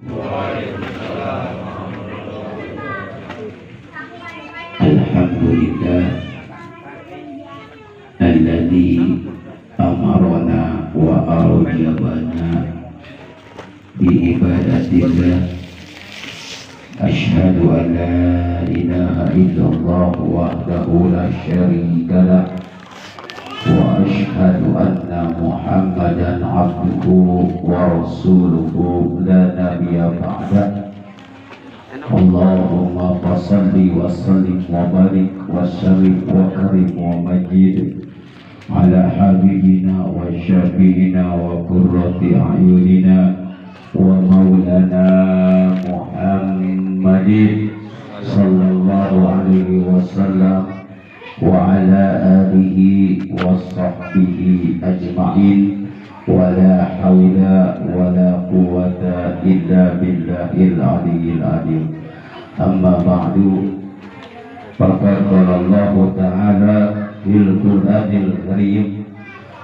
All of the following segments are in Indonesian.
Alhamdulillah alladzi amarana wa awjabana bi ibadatillah. Asyhadu an la ilaha illallah wahdahu la syarika lah wa asyhadu anna Muhammadan abduhu wa rasuluhu la nabiyya ba'dah. Allahumma salli wa sallim wa barik wa syarif wa karim wa majid ala habibina wa syafiina wa qurrati a'yunina wa maulana Muhammadin sallallahu alaihi wasallam wa ala alihi wa sahbihi ajma'in wa la hawla wa la quwwata illa billahil aliyyil azim. Amma ba'du, faqad qala Allah ta'ala fil Qur'anil Karim,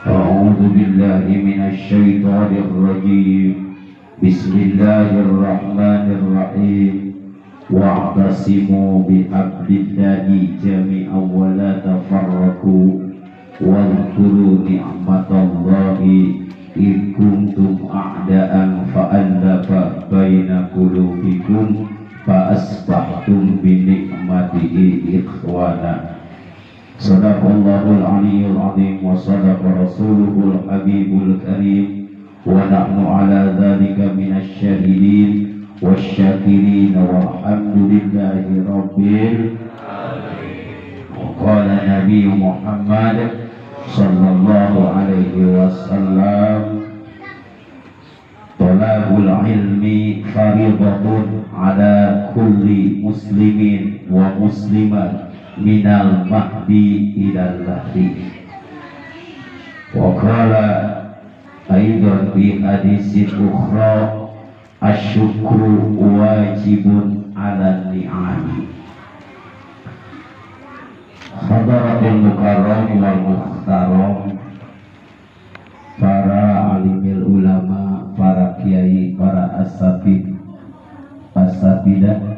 a'udzu billahi minasy syaithanir rajim. Bismillahirrahmanirrahim. Wa'tasimu bihablillahi jami'an wa la tafarraqu wadhkuru ni'matallahi id kuntum a'da'an fa'alafa baina qulubikum fa asbahtum bi ni'matihi ikhwana. Sadaqallahul aliyyul azim wa sadaqa rasuluhul habibul karim wa nahnu ala dzalika minasy syahidin wasyakirin walhamdulillahi rabbil alamin. Qala Nabi Muhammad sallallahu alaihi wasallam, talabul ilmi faridatun ala kulli muslimin wa muslimat minal mahdi ilal lahdi. Wa qala aidan fi hadisin ukhra, asyukru wajibun ala ni'ami. Hadaratul mukarram wal muhtaram, para alimil ulama, para kiai, para asabidah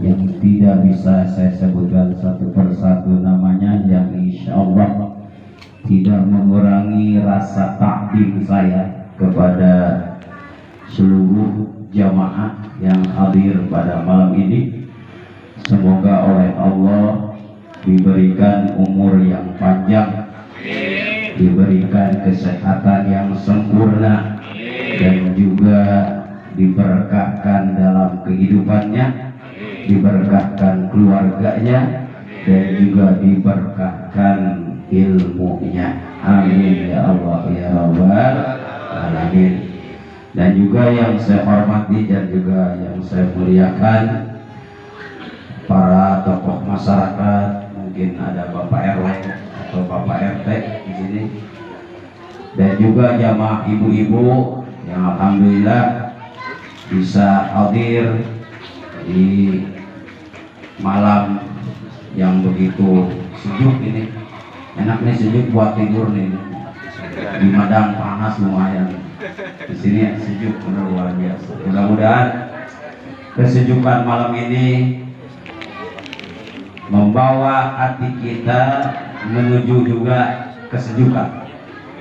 yang tidak bisa saya sebutkan satu persatu namanya, yang insya Allah tidak mengurangi rasa takdim saya kepada seluruh jamaah yang hadir pada malam ini. Semoga oleh Allah diberikan umur yang panjang, diberikan kesehatan yang sempurna, dan juga diberkahkan dalam kehidupannya, diberkahkan keluarganya, dan juga diberkahkan ilmunya. Amin ya Allah ya Rabbal alamin. Dan juga yang saya hormati dan juga yang saya muliakan, para tokoh masyarakat, mungkin ada Bapak RW atau Bapak RT di sini, dan juga jamaah ibu-ibu yang alhamdulillah bisa hadir di malam yang begitu sejuk ini. Enak nih, sejuk buat tidur nih. Di Madang panas lumayan, di sini sejuk benar luar biasa. Mudah-mudahan kesejukan malam ini membawa hati kita menuju juga kesejukan,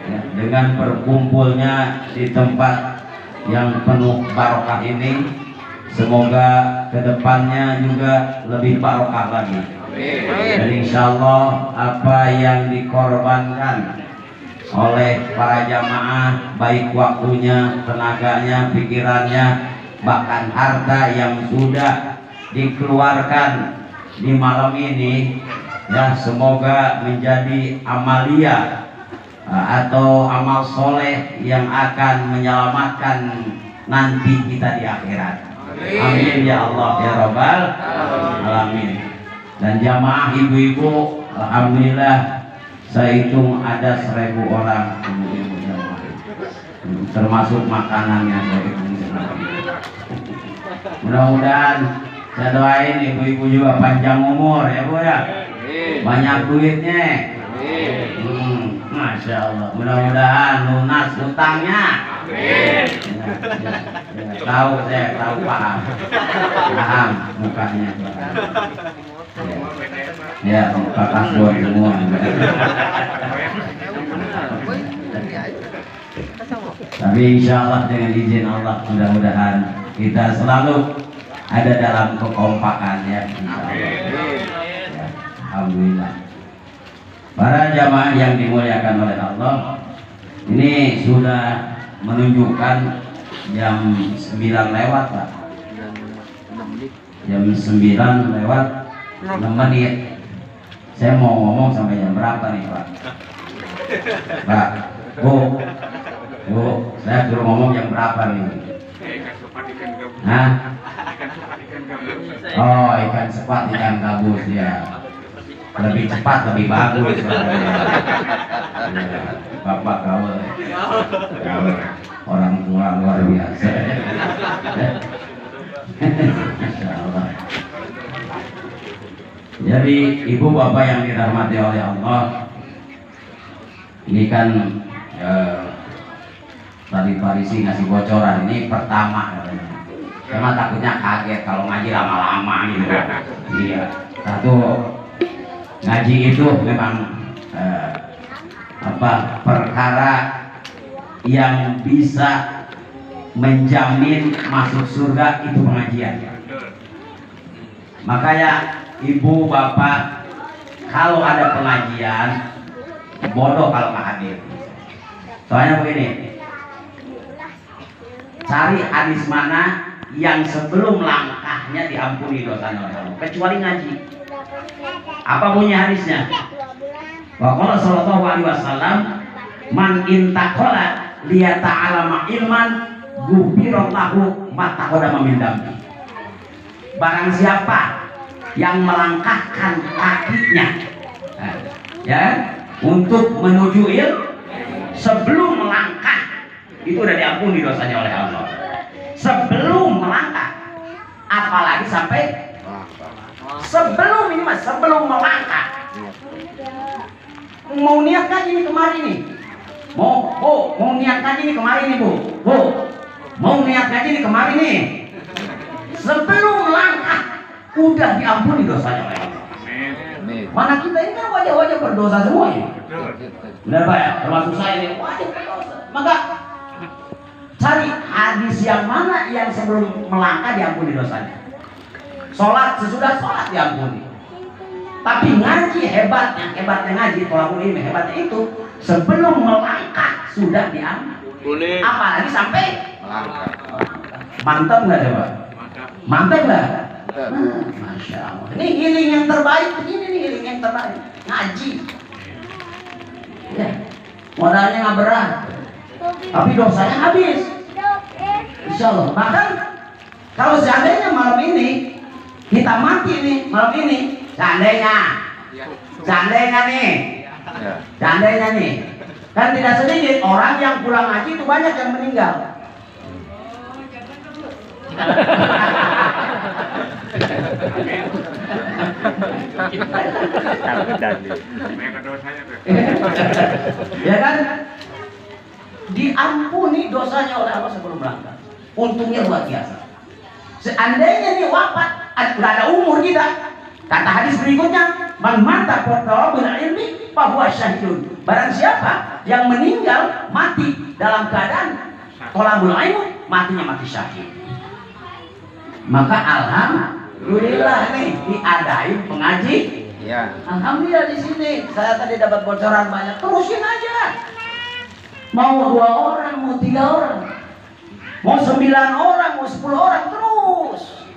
ya, dengan berkumpulnya di tempat yang penuh barokah ini. Semoga kedepannya juga lebih barokah lagi. Dan insya Allah apa yang dikorbankan oleh para jamaah, baik waktunya, tenaganya, pikirannya, bahkan harta yang sudah dikeluarkan di malam ini, ya, semoga menjadi amalia atau amal soleh yang akan menyelamatkan nanti kita di akhirat. Amin ya Allah ya Rabbal alamin. Dan jamaah ibu-ibu, alhamdulillah saya hitung ada 1000 orang ibu-ibu jamaah, termasuk makanannya saya hitung. Mudah-mudahan saya doain ibu-ibu juga panjang umur ya Bu ya, banyak duitnya. Masya Allah, mudah-mudahan lunas utangnya. Tahu saya, tahu paham mukanya. Ya, muka kasbon semua. Tapi insya Allah dengan izin Allah mudah-mudahan kita selalu ada dalam kekompakan ya. Ya, alhamdulillah. Para jamaah yang dimuliakan oleh Allah, ini sudah menunjukkan jam 9 lewat Pak. Jam 9 lewat 6 menit. Saya mau ngomong sampai jam berapa nih Pak? Pak, Bu, saya suruh ngomong jam berapa nih? Hah? Oh, ikan sepat, ikan gabus ya. Lebih cepat, lebih bagus. Bapak kau, orang tua luar biasa. Masya Allah. Jadi ibu bapak yang dirahmati oleh Allah, ini kan tadi Farisi ngasih bocoran ini pertama katanya. Saya mah takutnya kaget kalau ngaji lama-lama gitu. Iya. Satu, ngaji itu memang perkara yang bisa menjamin masuk surga itu pengajian. Makanya ibu bapak kalau ada pengajian bodoh kalau nggak hadir. Soalnya begini, cari hadis mana yang sebelum langkahnya diampuni dosanya oleh Allah, kecuali ngaji. Apa bunyi hadisnya? Wa qala sallallahu alaihi wasallam, man intaqala liyata'alama ilman ghufirallahu ma taqaddama min dambi. Barang siapa yang melangkahkan kakinya ya untuk menuju sebelum melangkah, itu udah diampuni dosanya oleh Allah. Sebelum melangkah, apalagi sampai sebelum ini mas, sebelum melangkah. Mau niat ngaji nih kemarin nih, mau niat ngaji nih kemarin nih bu, mau niat ngaji nih kemarin nih. Sebelum melangkah udah diampuni dosanya oleh Allah. Mana kita ini kan wajah-wajah berdosa semua ini. Benar Pak ya? Termasuk saya ini wajah berdosa. Maka cari hadis yang mana yang sebelum melangkah diampuni dosanya. Sholat, sesudah sholat diampuni. Tapi ngaji hebatnya ngaji, tolakul ilmi hebatnya itu sebelum melangkah sudah diampuni. Apalagi sampai melangkah. Mantap nggak coba? Mantap nggak? Masya Allah. Ini healing yang terbaik begini nih, healing yang terbaik. Ngaji. Ya. Modalnya nggak berat, tapi dosanya habis. Insya Allah. Bahkan kalau seandainya malam ini kita mati nih, malam ini, seandainya nih, kan tidak sedikit orang yang pulang haji itu banyak yang meninggal. Ya kan, diampuni dosanya oleh Allah sebelum berangkat. Untungnya luar biasa. Seandainya nih wafat, udah ada umur kita. Kata hadis berikutnya, man mata talabul ilmi fahuwa syahidun. Barang siapa yang meninggal mati dalam keadaan talabul ilmi, matinya mati syahid. Maka alhamdulillah nih diadain pengaji. Ya. Alhamdulillah di sini. Saya tadi dapat bocoran banyak. Terusin aja. Mau 2 orang, mau 3 orang, mau 9 orang, mau 10 orang, terus.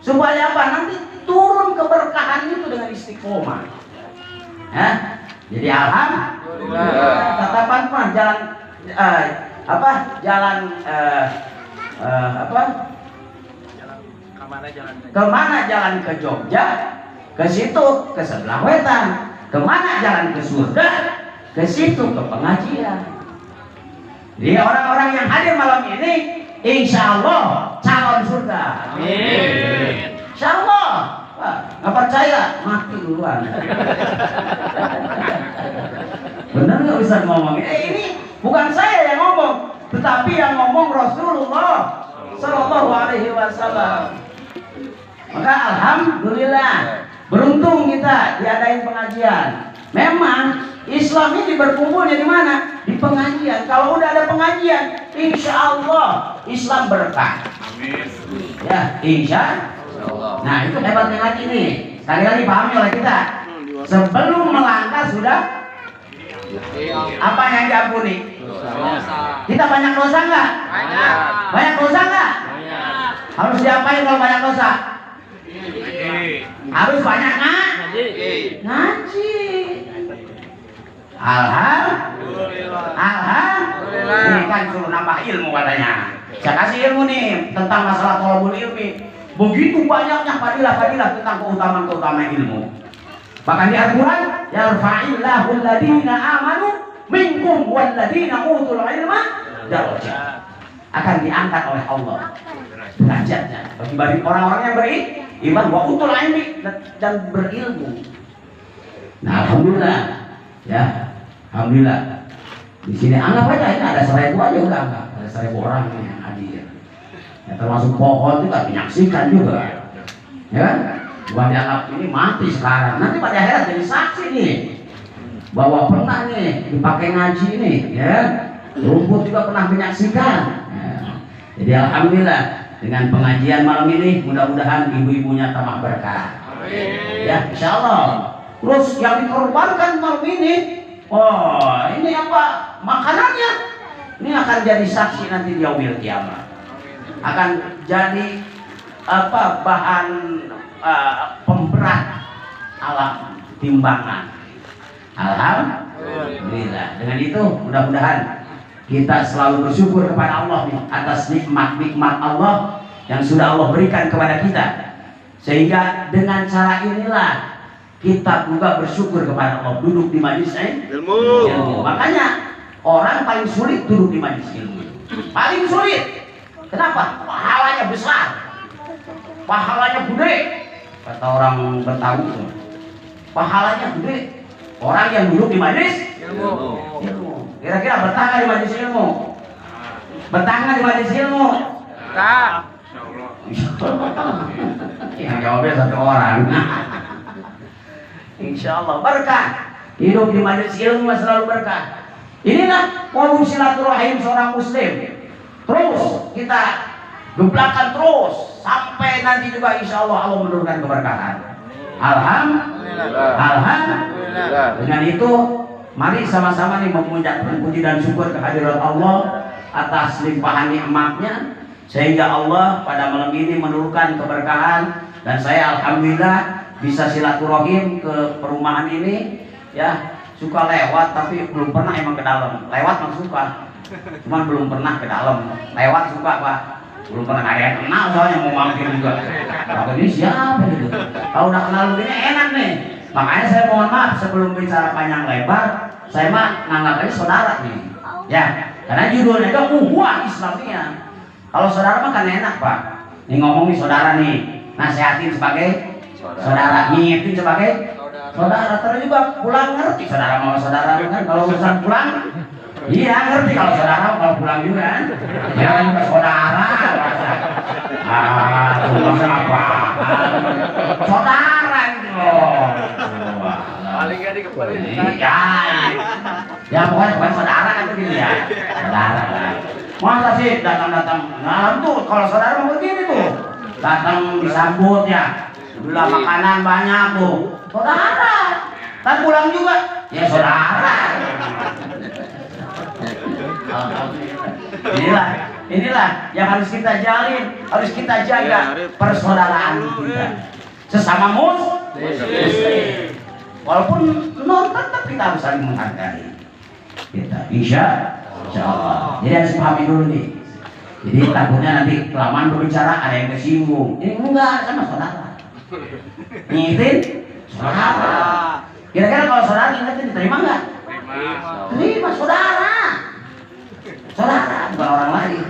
Supaya apa? Nanti turun keberkahan itu dengan istiqomah. Jadi alhamdulillah. Tatapan pun jalan kemana jalan ke Jogja, ke situ ke sebelah wetan. Kemana jalan ke surga, ke situ ke pengajian. Jadi orang-orang yang hadir malam ini insya Allah calon surga. Amin. Insya Allah. Nggak percaya mati duluan. Benar nggak bisa ngomong? Ini bukan saya yang ngomong, tetapi yang ngomong Rasulullah Sallallahu Alaihi Wasallam. Maka alhamdulillah beruntung kita diadain pengajian. Memang Islam ini berkumpulnya di mana? Di pengajian. Kalau udah ada pengajian, insya Allah Islam berkah. Amin. Ya, insya Allah. Nah, itu hebatnya ngaji nih. Sekali lagi pahami oleh kita. Sebelum melangkah sudah apa yang diampuni? Kita banyak dosa nggak? Banyak. Banyak dosa nggak? Harus diapain kalau banyak dosa? Harus banyak ngaji. Alhamdulillah. Ini kan suruh nambah ilmu katanya. Saya kasih ilmu nih tentang masalah thalabul ilmi. Begitu banyaknya fadilah-fadilah tentang keutamaan ilmu. Bahkan di Al-Quran, yarfa'illahu alladhina amanu minkum walladhina utul ilma darajat. Akan diangkat oleh Allah derajatnya bagi orang-orang yang beriman wa utul ilmi dan berilmu. Nah, alhamdulillah ya, alhamdulillah. Di sini anggap aja ini ada 1.000 aja udah enggak, ada 1.000 orang yang hadir. Ya, termasuk pohon itu kan menyaksikan juga, ya kan? Bukan dianggap ini mati sekarang, nanti pada akhirat jadi saksi nih bahwa pernah nih dipakai ngaji nih, ya. Rumput juga pernah menyaksikan. Ya. Jadi alhamdulillah dengan pengajian malam ini mudah-mudahan ibu-ibunya tambah berkah. Ya, insya Allah. Terus yang dikorbankan malam ini, oh ini apa makanannya? Ini akan jadi saksi nanti di yaumil kiamat. Akan jadi apa bahan pemberat alam timbangan. Alhamdulillah. Dengan itu mudah-mudahan kita selalu bersyukur kepada Allah nih, atas nikmat-nikmat Allah yang sudah Allah berikan kepada kita. Sehingga dengan cara inilah kita juga bersyukur kepada Allah, duduk di majelis ilmu. Makanya orang paling sulit duduk di majelis ilmu. Paling sulit. Kenapa? Pahalanya besar. Pahalanya gede. Kata orang Betawi, pahalanya gede. Orang yang duduk di majelis ilmu. Kira-kira betah nggak di majelis ilmu? Betah nggak di majelis ilmu? Betah. Yang jawabnya satu orang. Insya Allah berkah. Hidup di majelis ilmu selalu berkah. Inilah forum silaturahim seorang muslim. Terus kita gebrakan terus sampai nanti juga insya Allah Allah menurunkan keberkahan. Alhamdulillah. Dengan itu mari sama-sama nih memuji dan syukur kehadirat Allah atas limpahan nikmatnya, sehingga Allah pada malam ini menurunkan keberkahan. Dan saya alhamdulillah bisa silaturahim ke perumahan ini, ya. Suka lewat tapi belum pernah emang ke dalam. Lewat mah suka, cuman belum pernah ke dalam. Lewat suka Pak, belum pernah ada yang kenal soalnya mau mampir juga. Kalau ini siapa gitu? Kalau udah kenal begini enak nih. Makanya saya mohon maaf sebelum bicara panjang lebar, saya mah nganggap aja saudara nih, ya. Karena judulnya itu Ukhuwah Islamiyah. Kalau saudara mah kan enak Pak. Nih ngomong nih saudara nih, nasihatin sebagai saudara, ngingetin sebagai saudara. Terus juga pulang ngerti saudara mau saudara kan. Kalau urusan pulang, iya ngerti kalau saudara kalau pulang juga kan. Ya juga saudara. Tuh maksud apa? Saudara itu loh. Paling gak dikepalin. Iya. Ya pokoknya bukan saudara kan itu gitu ya. Saudara lah. Masa sih datang-datang. Nah tuh kalau saudara mau begini tuh. Datang disambut ya. Bila makanan banyak tuh. Saudara. Dan pulang juga. Ya saudara. Inilah yang harus kita jalin, harus kita jaga persaudaraan kita sesama muslim. Walaupun non tetap kita harus saling menghargai. Kita insya Allah. Jadi harus pahami dulu nih. Jadi takutnya nanti kelamaan berbicara ada yang tersinggung. Ini enggak, sama saudara. Ngingetin saudara. Kira-kira kalau saudara ingetin diterima nggak? Terima saudara. Saudara bukan orang lain.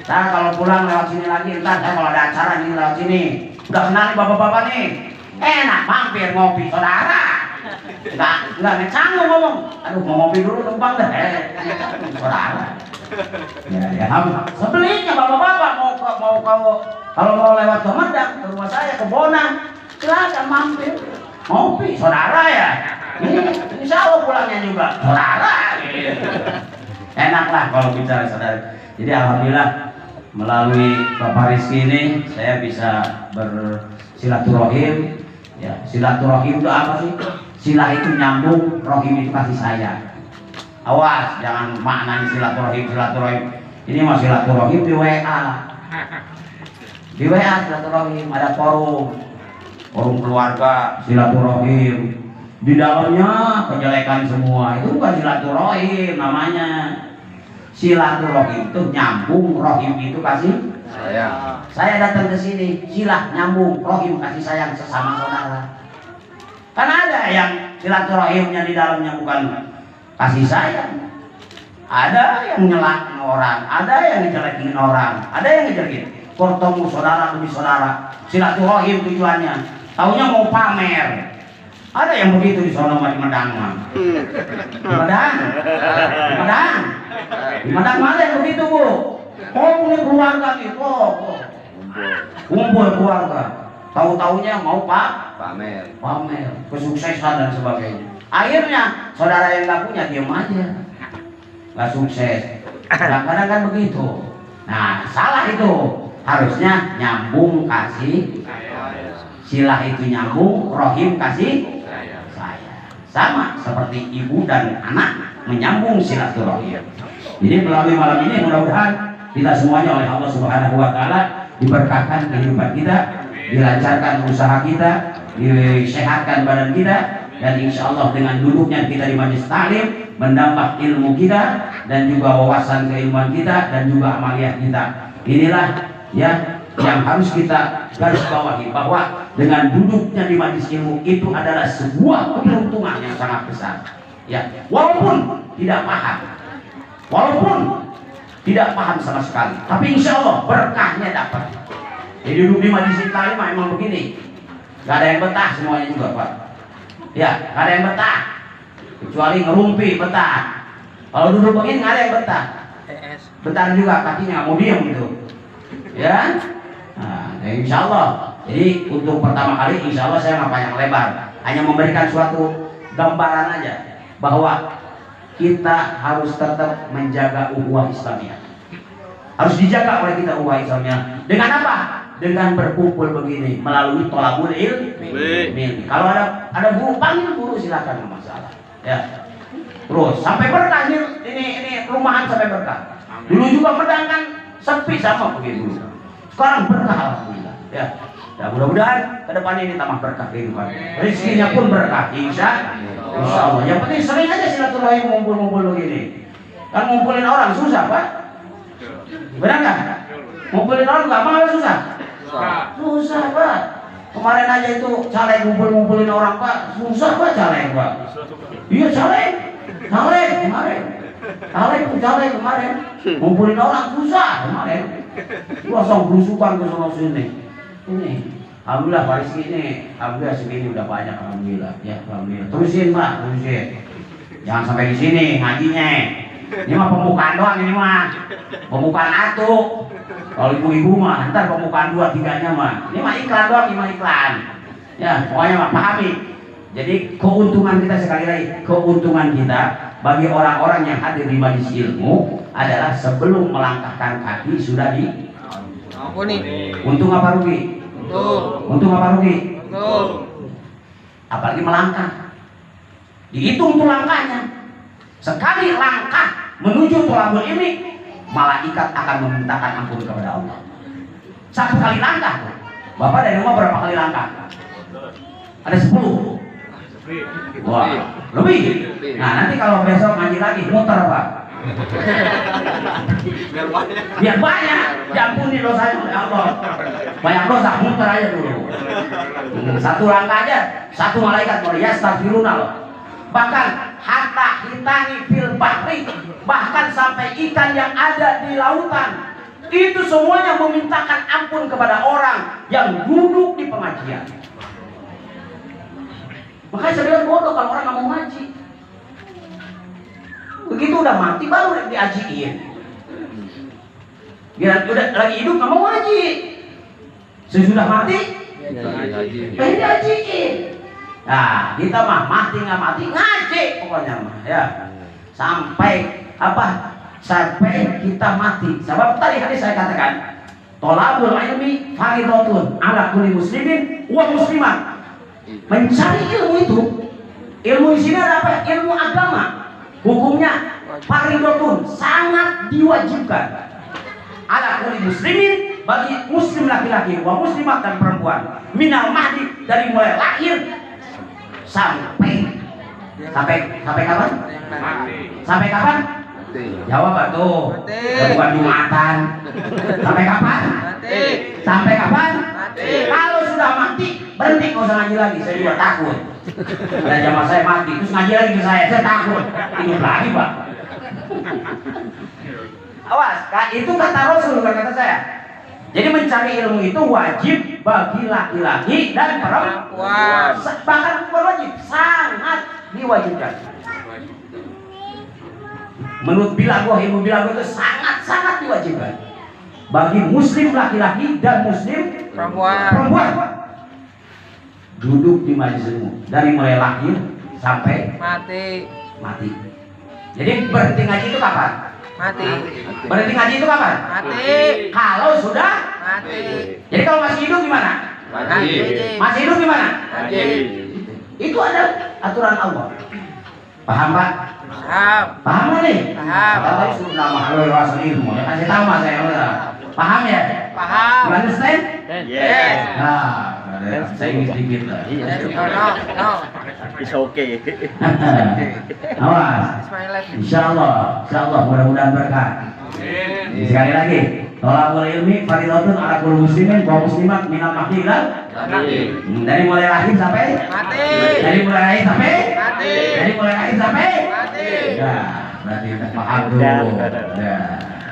Nah kalau pulang lewat sini lagi, ntar kalau ada acara nih lewat sini, udah kenal nih bapak-bapak nih, enak mampir ngopi saudara. Nggak ngecanggung ngomong. Aduh mau ngopi dulu numpang deh. Saudara. Ya, sebaliknya bapak-bapak kalau mau lewat ke Medang, ke rumah saya ke Bonang, silakan mampir. Ngopi, saudara ya. Insya Allah pulangnya juga saudara. Enaklah kalau bicara saudara. Jadi alhamdulillah melalui Bapak Rizky ini saya bisa bersilaturahim. Ya, silaturahim itu apa sih? Silah itu nyambung, rohim itu kasih sayang. Awas, jangan maknanya silaturahim. Ini mah silaturahim di WA. Di WA silaturahim, ada forum keluarga silaturahim. Di dalamnya kejelekan semua. Itu bukan silaturahim namanya. Silaturahim itu nyambung, rohim itu kasih sayang. Saya datang ke sini, silah nyambung, rohim kasih sayang sesama saudara. Karena ada yang silaturahimnya di dalamnya bukan kasih sayang, ada yang nyelak orang, ada yang ngejelekin orang, ada yang ngejelekin. Bertemu saudara demi saudara, silaturahim tujuannya, taunya mau pamer. Ada yang begitu di sono di Medang mah. Di Medang mana yang begitu bu? Oh punya keluarga gitu, kumpul keluarga. Tahu-taunya mau pamer, kesuksesan dan sebagainya. Akhirnya saudara yang nggak punya diam aja, nggak sukses. Kadang-kadang kan begitu. Nah salah itu, harusnya nyambung kasih silah itu nyambung, rohim kasih sayang. Sama seperti ibu dan anak menyambung silaturahim. Jadi melalui malam ini mudah-mudahan kita semuanya oleh Allah Subhanahu Wa Taala diberkahkan kehidupan kita, dilancarkan usaha kita, disehatkan badan kita, dan insya Allah dengan duduknya kita di majelis taklim menambah ilmu kita dan juga wawasan keilmuan kita dan juga amaliyah kita. Inilah ya yang harus kita garis bawahi, bahwa dengan duduknya di majelis ilmu itu adalah sebuah keberuntungan yang sangat besar. Ya, walaupun tidak paham sama sekali, tapi insya Allah berkahnya dapat. Jadi duduk di majelis taklim memang begini, gak ada yang betah semuanya juga Pak. Ya, gak ada yang betah, kecuali ngerumpi betah. Kalau duduk begini gak ada yang betah. Betah juga kakinya mau diam gitu. Ya, nah, insya Allah. Jadi untuk pertama kali insya Allah saya nggak panjang lebar, hanya memberikan suatu gambaran aja bahwa kita harus tetap menjaga ukhuwah Islamiyah. Harus dijaga oleh kita ukhuwah Islamiyah. Dengan apa? Dengan berkumpul begini melalui thalabul ilmi. Kalau ada guru, panggil guru, silakan, nggak masalah. Ya. Terus sampai berkah ini rumahan sampai berkah. Dulu juga Medang kan sepi sama begitu. Sekarang berkah alhamdulillah. Ya. Ya mudah-mudahan ke depan ini tambah berkah kehidupan. Rezekinya pun berkah, insya Allah. Yang penting sering aja silaturahim ngumpul-ngumpul begini. Kan ngumpulin orang susah Pak. Benar nggak? Ngumpulin orang nggak mau susah. Susah Pak. Kemarin aja itu caleg ngumpulin orang Pak, susah Pak caleg Pak. Iya caleg kemarin. Caleg kemarin ngumpulin orang susah kemarin. Langsung berusukan ke sono sini. Ini alhamdulillah Pak Rizky ini alhamdulillah segini udah banyak alhamdulillah. Ya alhamdulillah. Terusin Pak, terusin. Jangan sampai di sini ngajinya. Ini mah pembukaan doang ini mah. Pembukaan atu. Kalau ibu-ibu mah ntar pembukaan 2-3-nya mah. Ini mah iklan doang, ini mah iklan. Ya, pokoknya mah pahami. Jadi keuntungan kita, sekali lagi, keuntungan kita bagi orang-orang yang hadir di majelis ilmu adalah sebelum melangkahkan kaki sudah di untung apa rugi? Untung apa rugi? Apalagi melangkah. Dihitung tuh langkahnya. Sekali langkah menuju thalabul ilmi, malaikat akan memintakan ampun kepada Allah. Satu kali langkah. Bapak dari rumah berapa kali langkah? Ada 10. Wah, lebih. Nah nanti kalau besok ngaji lagi muter Pak. Biar banyak, diampuni dosanya oleh Allah. Banyak dosa, muter aja dulu. Satu langkah aja, satu malaikat boleh yastaghfiruna loh. Bahkan hatta hitani fil bahri, bahkan sampai ikan yang ada di lautan, itu semuanya memintakan ampun kepada orang yang duduk di pengajian. Makanya saya bilang bodoh kalau orang nggak mau ngaji. Begitu udah mati baru diajiin. Udah lagi hidup nggak mau ngaji. Sesudah mati, pengen dihajiin. Nah, kita mah mati nggak mati ngaji pokoknya mah ya. Sampai apa? Sampai kita mati. Sebab tadi saya katakan, tolabul ilmi fardhatun ala kulli muslimin wa muslimat. Mencari ilmu itu, ilmu di sini ada apa? Ilmu agama. Hukumnya fardhatun, sangat diwajibkan. Ala kulli muslimin, bagi muslim laki-laki wa muslimat dan perempuan. Minal mahdi, dari mulai lahir sampai kapan? Sampai kapan? Jawab atuh. Bukan Jumatan. Sampai kapan? Sampai kapan? Kalau sudah mati, berhenti, nggak usah ngaji lagi. Saya juga takut. Ada jamaah saya mati, terus ngaji lagi ke saya takut. Hidup lagi, Pak. Awas, itu kata Rasul, bukan kata saya. Jadi mencari ilmu itu wajib bagi laki-laki dan perempuan. Bahkan bukan wajib, sangat diwajibkan. Menurut Bilagoh, ilmu Bilagoh itu sangat-sangat diwajibkan bagi muslim laki-laki dan muslim perempuan. Duduk di majelis ilmu dari mulai lahir sampai mati. Jadi berhenti ngaji itu kapan? Mati. Berhenti ngaji itu kapan? Mati. Kalau sudah mati. Jadi kalau masih hidup gimana? Mati. Masih hidup gimana? Mati. Itu ada aturan Allah. Paham, Pak? Paham nggak nih? Paham. Kalau suruh nama luas ilmu, ya kasih tahu mas saya. Paham ya? Paham. You understand? Yes. Nah, saya ingin sedikit lah. No. It's okay. Awas. Insya Allah mudah-mudahan berkah. Sekali lagi, tolabul ilmi fardhatun ala kulli muslimin wa muslimat minal mahdi ilal dari mulai lahir sampai mati. Dari mulai lahir sampai mati. Dari mulai lahir sampai mati. Ya, berarti kita paham dulu. Ya,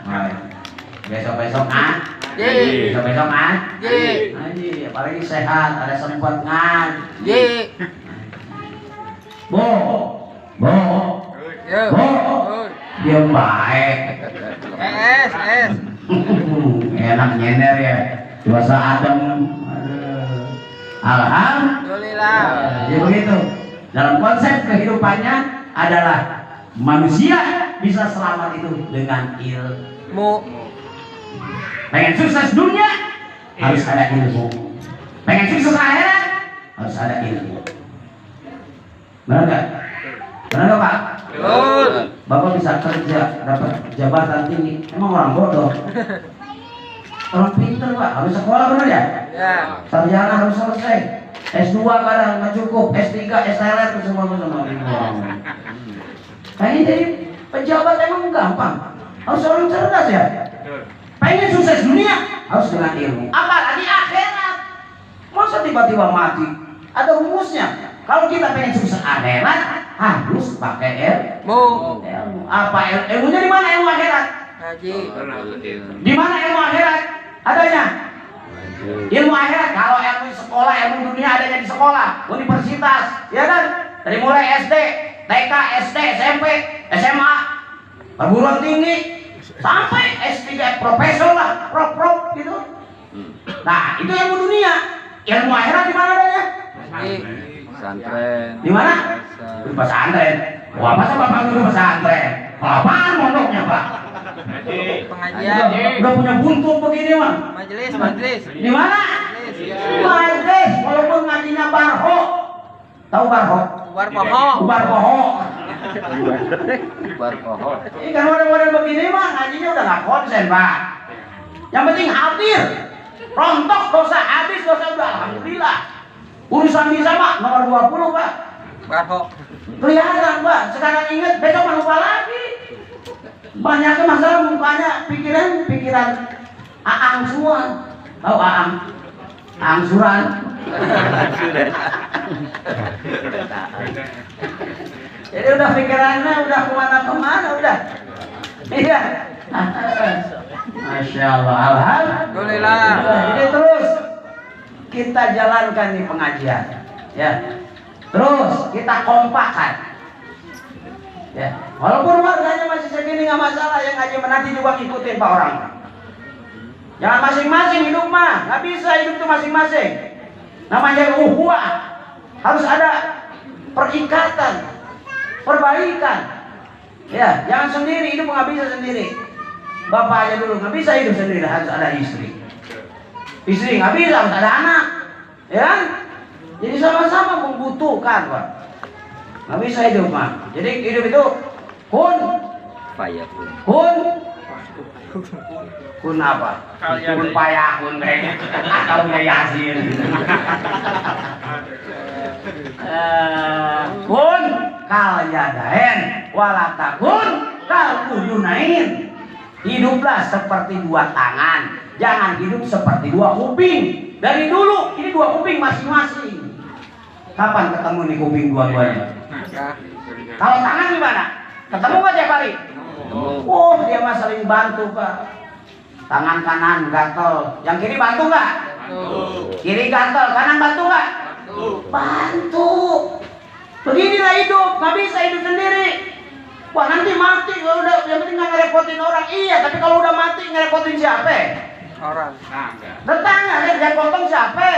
baik. Besok-besok Besok-besok ngaji. Apalagi sehat, ada sempat ngaji. Bo. Dia baik. Enak nyender ya. Puasa adem. Alhamdulillah. Jadi begitu. Dalam konsep kehidupannya adalah manusia bisa selamat itu dengan ilmu. Pengen sukses dunia harus ada ilmu. Pengen sukses akhirat harus ada ilmu. Benar nggak? Benar nggak, Pak? Betul. Bapak bisa kerja, dapat jabatan tinggi. Emang orang bodoh? Orang pintar, Pak. Harus sekolah, benar ya? Ya. Sarjana harus selesai. S2 kadang nggak cukup, S3, SLR itu semua. Pengen jadi pejabat emang gampang. Harus orang cerdas ya. Pengen sukses dunia harus dengan ilmu. Apalagi akhirat. Masa tiba-tiba mati? Ada rumusnya. Kalau kita pengen sukses akhirat harus pakai ilmu. Apa ilmunya di mana ilmu akhirat? Haji. Di mana ilmu akhirat? Adanya. Ilmu akhirat kalau ilmu sekolah, ilmu dunia adanya di sekolah, universitas, ya kan? Dari mulai SD, TK, SD, SMP, SMA, perguruan tinggi, sampai S3 profesor lah, prof gitu. Nah, itu ilmu dunia. Ilmu akhirat di mana adanya? Pesantren. Di mana? Di pesantren. Wah, masa Bapak guru pesantren? Apaan mondoknya, Pak? Pengajian. Udah punya buntut begini, mah. Majelis. Di mana? Majelis. Walaupun ngajinya barho. Tahu barho? Ubar poho. Ini kan model-model begini mah ngajinya udah nggak konsen, Pak. Yang penting hadir. Rontok dosa habis, dosa udah alhamdulillah. Urusan bisa, Pak, nomor 20, Pak. Barho. Kelihatan, Pak. Sekarang ingat, besok mah lupa lagi. Banyaknya masalah mukanya pikiran Aang semua. Tahu Aang? Aang Suran. Jadi udah pikirannya udah kemana-kemana udah. Iya. Masya Allah. Alhamdulillah. Jadi terus kita jalankan di pengajian. Ya. Terus kita kompakan. Ya. Walaupun warganya masih segini nggak masalah, yang ngaji menanti juga ngikutin Pak orang. Jangan masing-masing hidup mah, nggak bisa hidup tuh masing-masing. Namanya ukhuwah, harus ada perikatan, perbaikan. Ya, jangan sendiri, hidup nggak bisa sendiri. Bapak aja dulu nggak bisa hidup sendiri, harus ada istri. Istri nggak bisa, harus ada anak, ya kan? Jadi sama-sama membutuhkan, Pak. Nggak bisa hidup mah. Jadi hidup itu kun apa? Kun payakun kayaknya atau yasin. Kun kal yadaen walatakun kal udunain. Hiduplah seperti dua tangan, jangan hidup seperti dua kuping. Dari dulu ini dua kuping masing-masing. Kapan ketemu nih kuping dua-duanya? Kalau tangan gimana? Ketemu nggak tiap hari? Oh, dia mah saling bantu, Pak. Tangan kanan gatel, yang kiri bantu nggak? Kiri gatel, kanan bantu nggak? Bantu. Beginilah hidup, nggak bisa hidup sendiri. Wah, nanti mati kalau udah, yang penting nggak ngerepotin orang. Iya, tapi kalau udah mati ngerepotin siapa? Orang. Tetangga, yang potong siapa?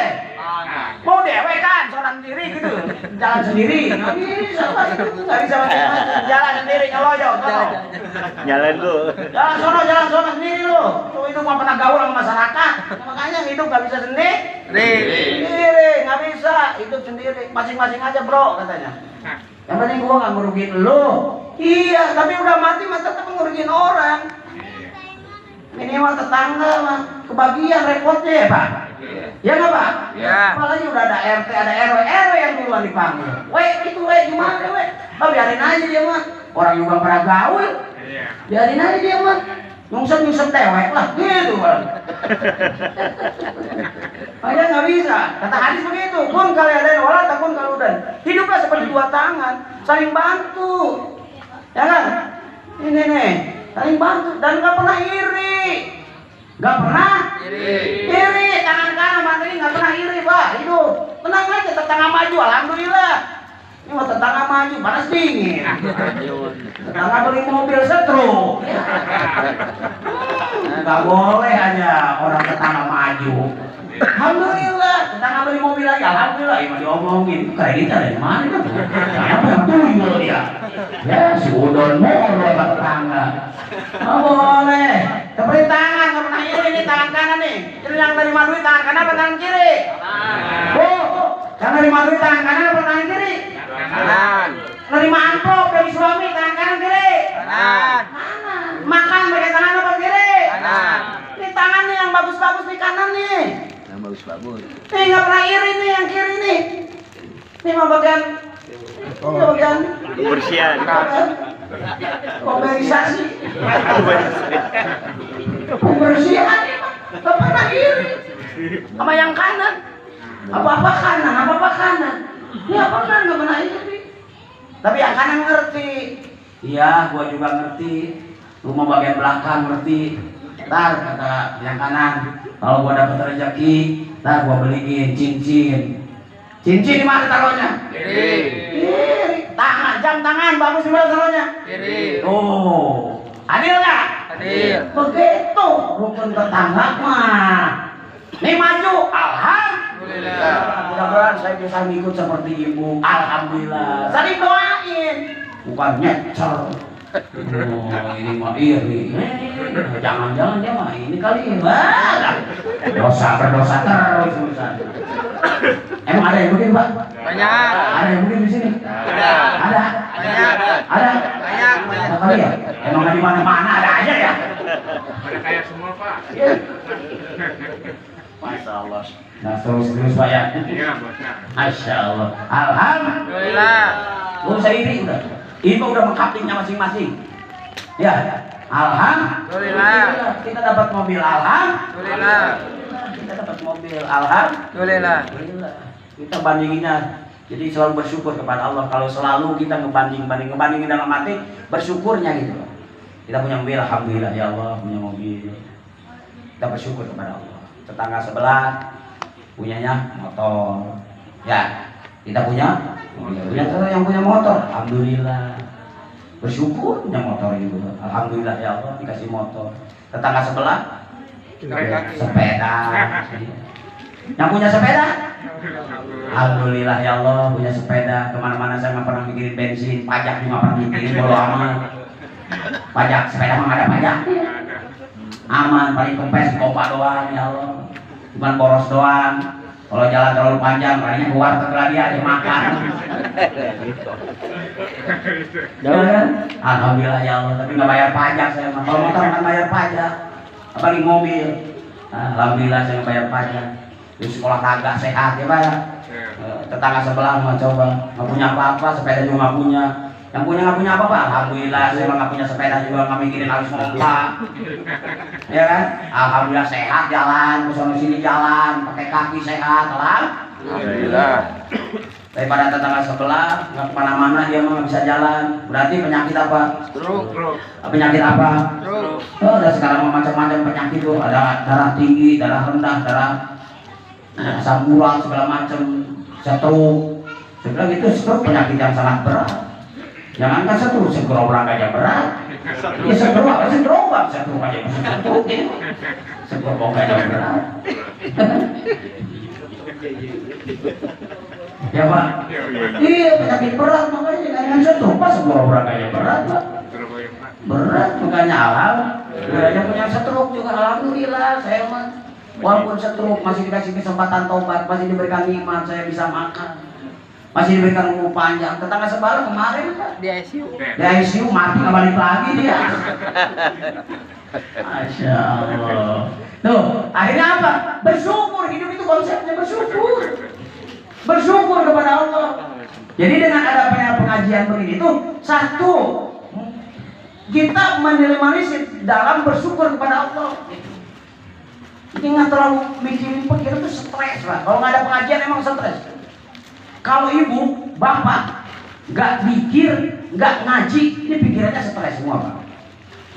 Mau dewek kan, seorang diri gitu, jalan sendiri. Nggak bisa, nggak bisa macam-macam. Jalan sendiri, ngeloyo, Jalan lu. Jalan sono sendiri lo. Tuh itu mau pernah gaul sama masyarakat. Makanya hidup nggak bisa sendiri. Nggak bisa hidup sendiri. Masing-masing aja bro katanya. Yang penting gua nggak ngerugiin lo. Iya, tapi udah mati mah tetap ngerugiin orang. Minimal tetangga mah kebagian repotnya ya Pak. Ya nggak Pak? Ya. Apalagi udah ada RT, ada RW yang duluan dipanggil. Weh itu gimana weh? Biarin aja dia mah. Orang juga pernah gaul. Biarin aja dia mah. Nyungsep tewek lah gitu Pak. Makanya nggak bisa. Kata hadis begitu. Kun kalian ada wala takun kalau udah. Hiduplah seperti dua tangan, saling bantu. Ya kan? Ini nih, saling bantu dan nggak pernah iri. Nggak pernah iri. Tangan kanan materi nggak pernah iri Pak. Hidup tenang aja, tetangga maju, alhamdulillah. Ini mau tetangga maju, panas dingin. Tetangga beli mobil setrum. Nggak boleh aja orang tetangga maju. Alhamdulillah, tetangga beli mobil lagi, alhamdulillah. Ini mau diomongin, kreditnya dari mana kan? Kenapa yang tuyul dia? Ya, si udon mulu tetangga. Nggak boleh. Keberi tangan, nggak pernah iri nih tangan kanan nih. Jadi yang terima duit tangan kanan apa tangan kiri? Yang terima duit tangan kanan apa tangan kiri? Kanan. Nerima amplop dari suami tangan kanan kiri? Kanan. Makan pakai tangan apa kiri? Kanan. Ini tangan nih yang bagus-bagus nih kanan nih. Yang bagus-bagus. Nih nggak pernah iri nih yang kiri nih. Ini mah bagian. Ini bagian. Kebersihan. Pemberisasi. Pembersihan. Nggak pernah iri. Sama yang kanan. Apa-apa kanan. Ya pernah nggak pernah iri. Tapi yang kanan ngerti. Iya, gua juga ngerti. Rumah bagian belakang ngerti. Ntar kata yang kanan, kalau gua dapat rezeki, ntar gua beliin cincin. Cincin di mana taruhnya? Kiri. Tangan, jam tangan bagus di mana taruhnya? Kiri. Oh, adil nggak? Adil. Begitu rukun tetangga mah. Nih maju, alhamdulillah. Mudah-mudahan saya bisa ngikut seperti ibu. Alhamdulillah. Saling doain, bukan nyecer. Oh, ini mah iri. Jangan-jangan dia mah ini kali berdosa terus urusan. Emang ada yang begini Pak? Banyak. Ada yang begini di sini? Ada. Ada. Banyak. Ada. Banyak. Ada kali ya? Emang di mana-mana ada aja ya? Ada kayak semua Pak. Masya Allah. Nah terus Pak ya. Iya bosnya. Masya Allah. Alhamdulillah. Gak usah iri udah. Ibu udah mengkaptingnya masing-masing. Ya. Alhamdulillah. Kita dapat mobil Alhamdulillah. Kita dapat mobil alhamdulillah. Kita bandinginnya. Jadi selalu bersyukur kepada Allah. Kalau selalu kita ngebandingin dalam hati bersyukurnya gitu. Kita punya mobil, alhamdulillah ya Allah punya mobil. Kita bersyukur kepada Allah. Tetangga sebelah punyanya motor. Ya, kita punya yang punya motor, alhamdulillah. Bersyukur punya motor itu. Alhamdulillah ya Allah dikasih motor. Tetangga sebelah Sepeda. Yang punya sepeda? Alhamdulillah ya Allah punya sepeda. Kemana-mana saya nggak pernah mikirin bensin, pajak juga nggak pernah mikirin, bodo amat. Pajak sepeda mah nggak ada pajak. Aman, paling kempes kompak doang ya Allah. Bukan boros doang. Kalau jalan terlalu panjang, larinya keluar ke lagi aja makan. Ya, alhamdulillah ya Allah, tapi nggak bayar pajak saya mah. Kalau motor kan bayar pajak, apalagi mobil. Alhamdulillah saya nggak bayar pajak. Di sekolah kagak sehat ya Pak ya. Tetangga sebelah mah coba nggak punya apa-apa, sepeda juga nggak punya. Yang punya nggak punya apa-apa, alhamdulillah saya mah nggak punya sepeda juga, nggak mikirin harus ngompak. Ya kan? Alhamdulillah sehat jalan, kesana sini jalan, pakai kaki sehat, alhamdulillah. Daripada tetangga sebelah nggak kemana-mana dia mah nggak bisa jalan, berarti penyakit apa? Stroke. Penyakit apa? Stroke. Oh, ada sekarang macam-macam penyakit tuh, ada darah tinggi, darah rendah, darah asam urat segala macam, stroke. Saya bilang itu stroke penyakit yang sangat berat. Jangankan stroke, segerobak aja berat. Ya segerobak aja stroke. Segerobak aja berat. Ya Pak. Iya penyakit berat makanya jangan stroke, pas segerobak aja berat Pak. Berat makanya alhamdulillah punya stroke juga alhamdulillah saya mah. Walaupun stroke masih dikasih kesempatan tobat, masih diberikan nikmat, saya bisa makan, masih diberikan umur panjang. Tetangga sebelah kemarin Pak Di ICU. di ICU mati nggak balik lagi dia. Masya Allah. Tuh akhirnya apa? Bersyukur, hidup itu konsepnya bersyukur. Bersyukur kepada Allah. Jadi dengan ada pengajian begini tuh satu, kita minimalisir dalam bersyukur kepada Allah. Ini nggak terlalu mikirin pikiran itu stres lah. Kalau nggak ada pengajian emang stres. Kalau ibu, bapak nggak mikir, nggak ngaji, ini pikirannya stres semua Pak.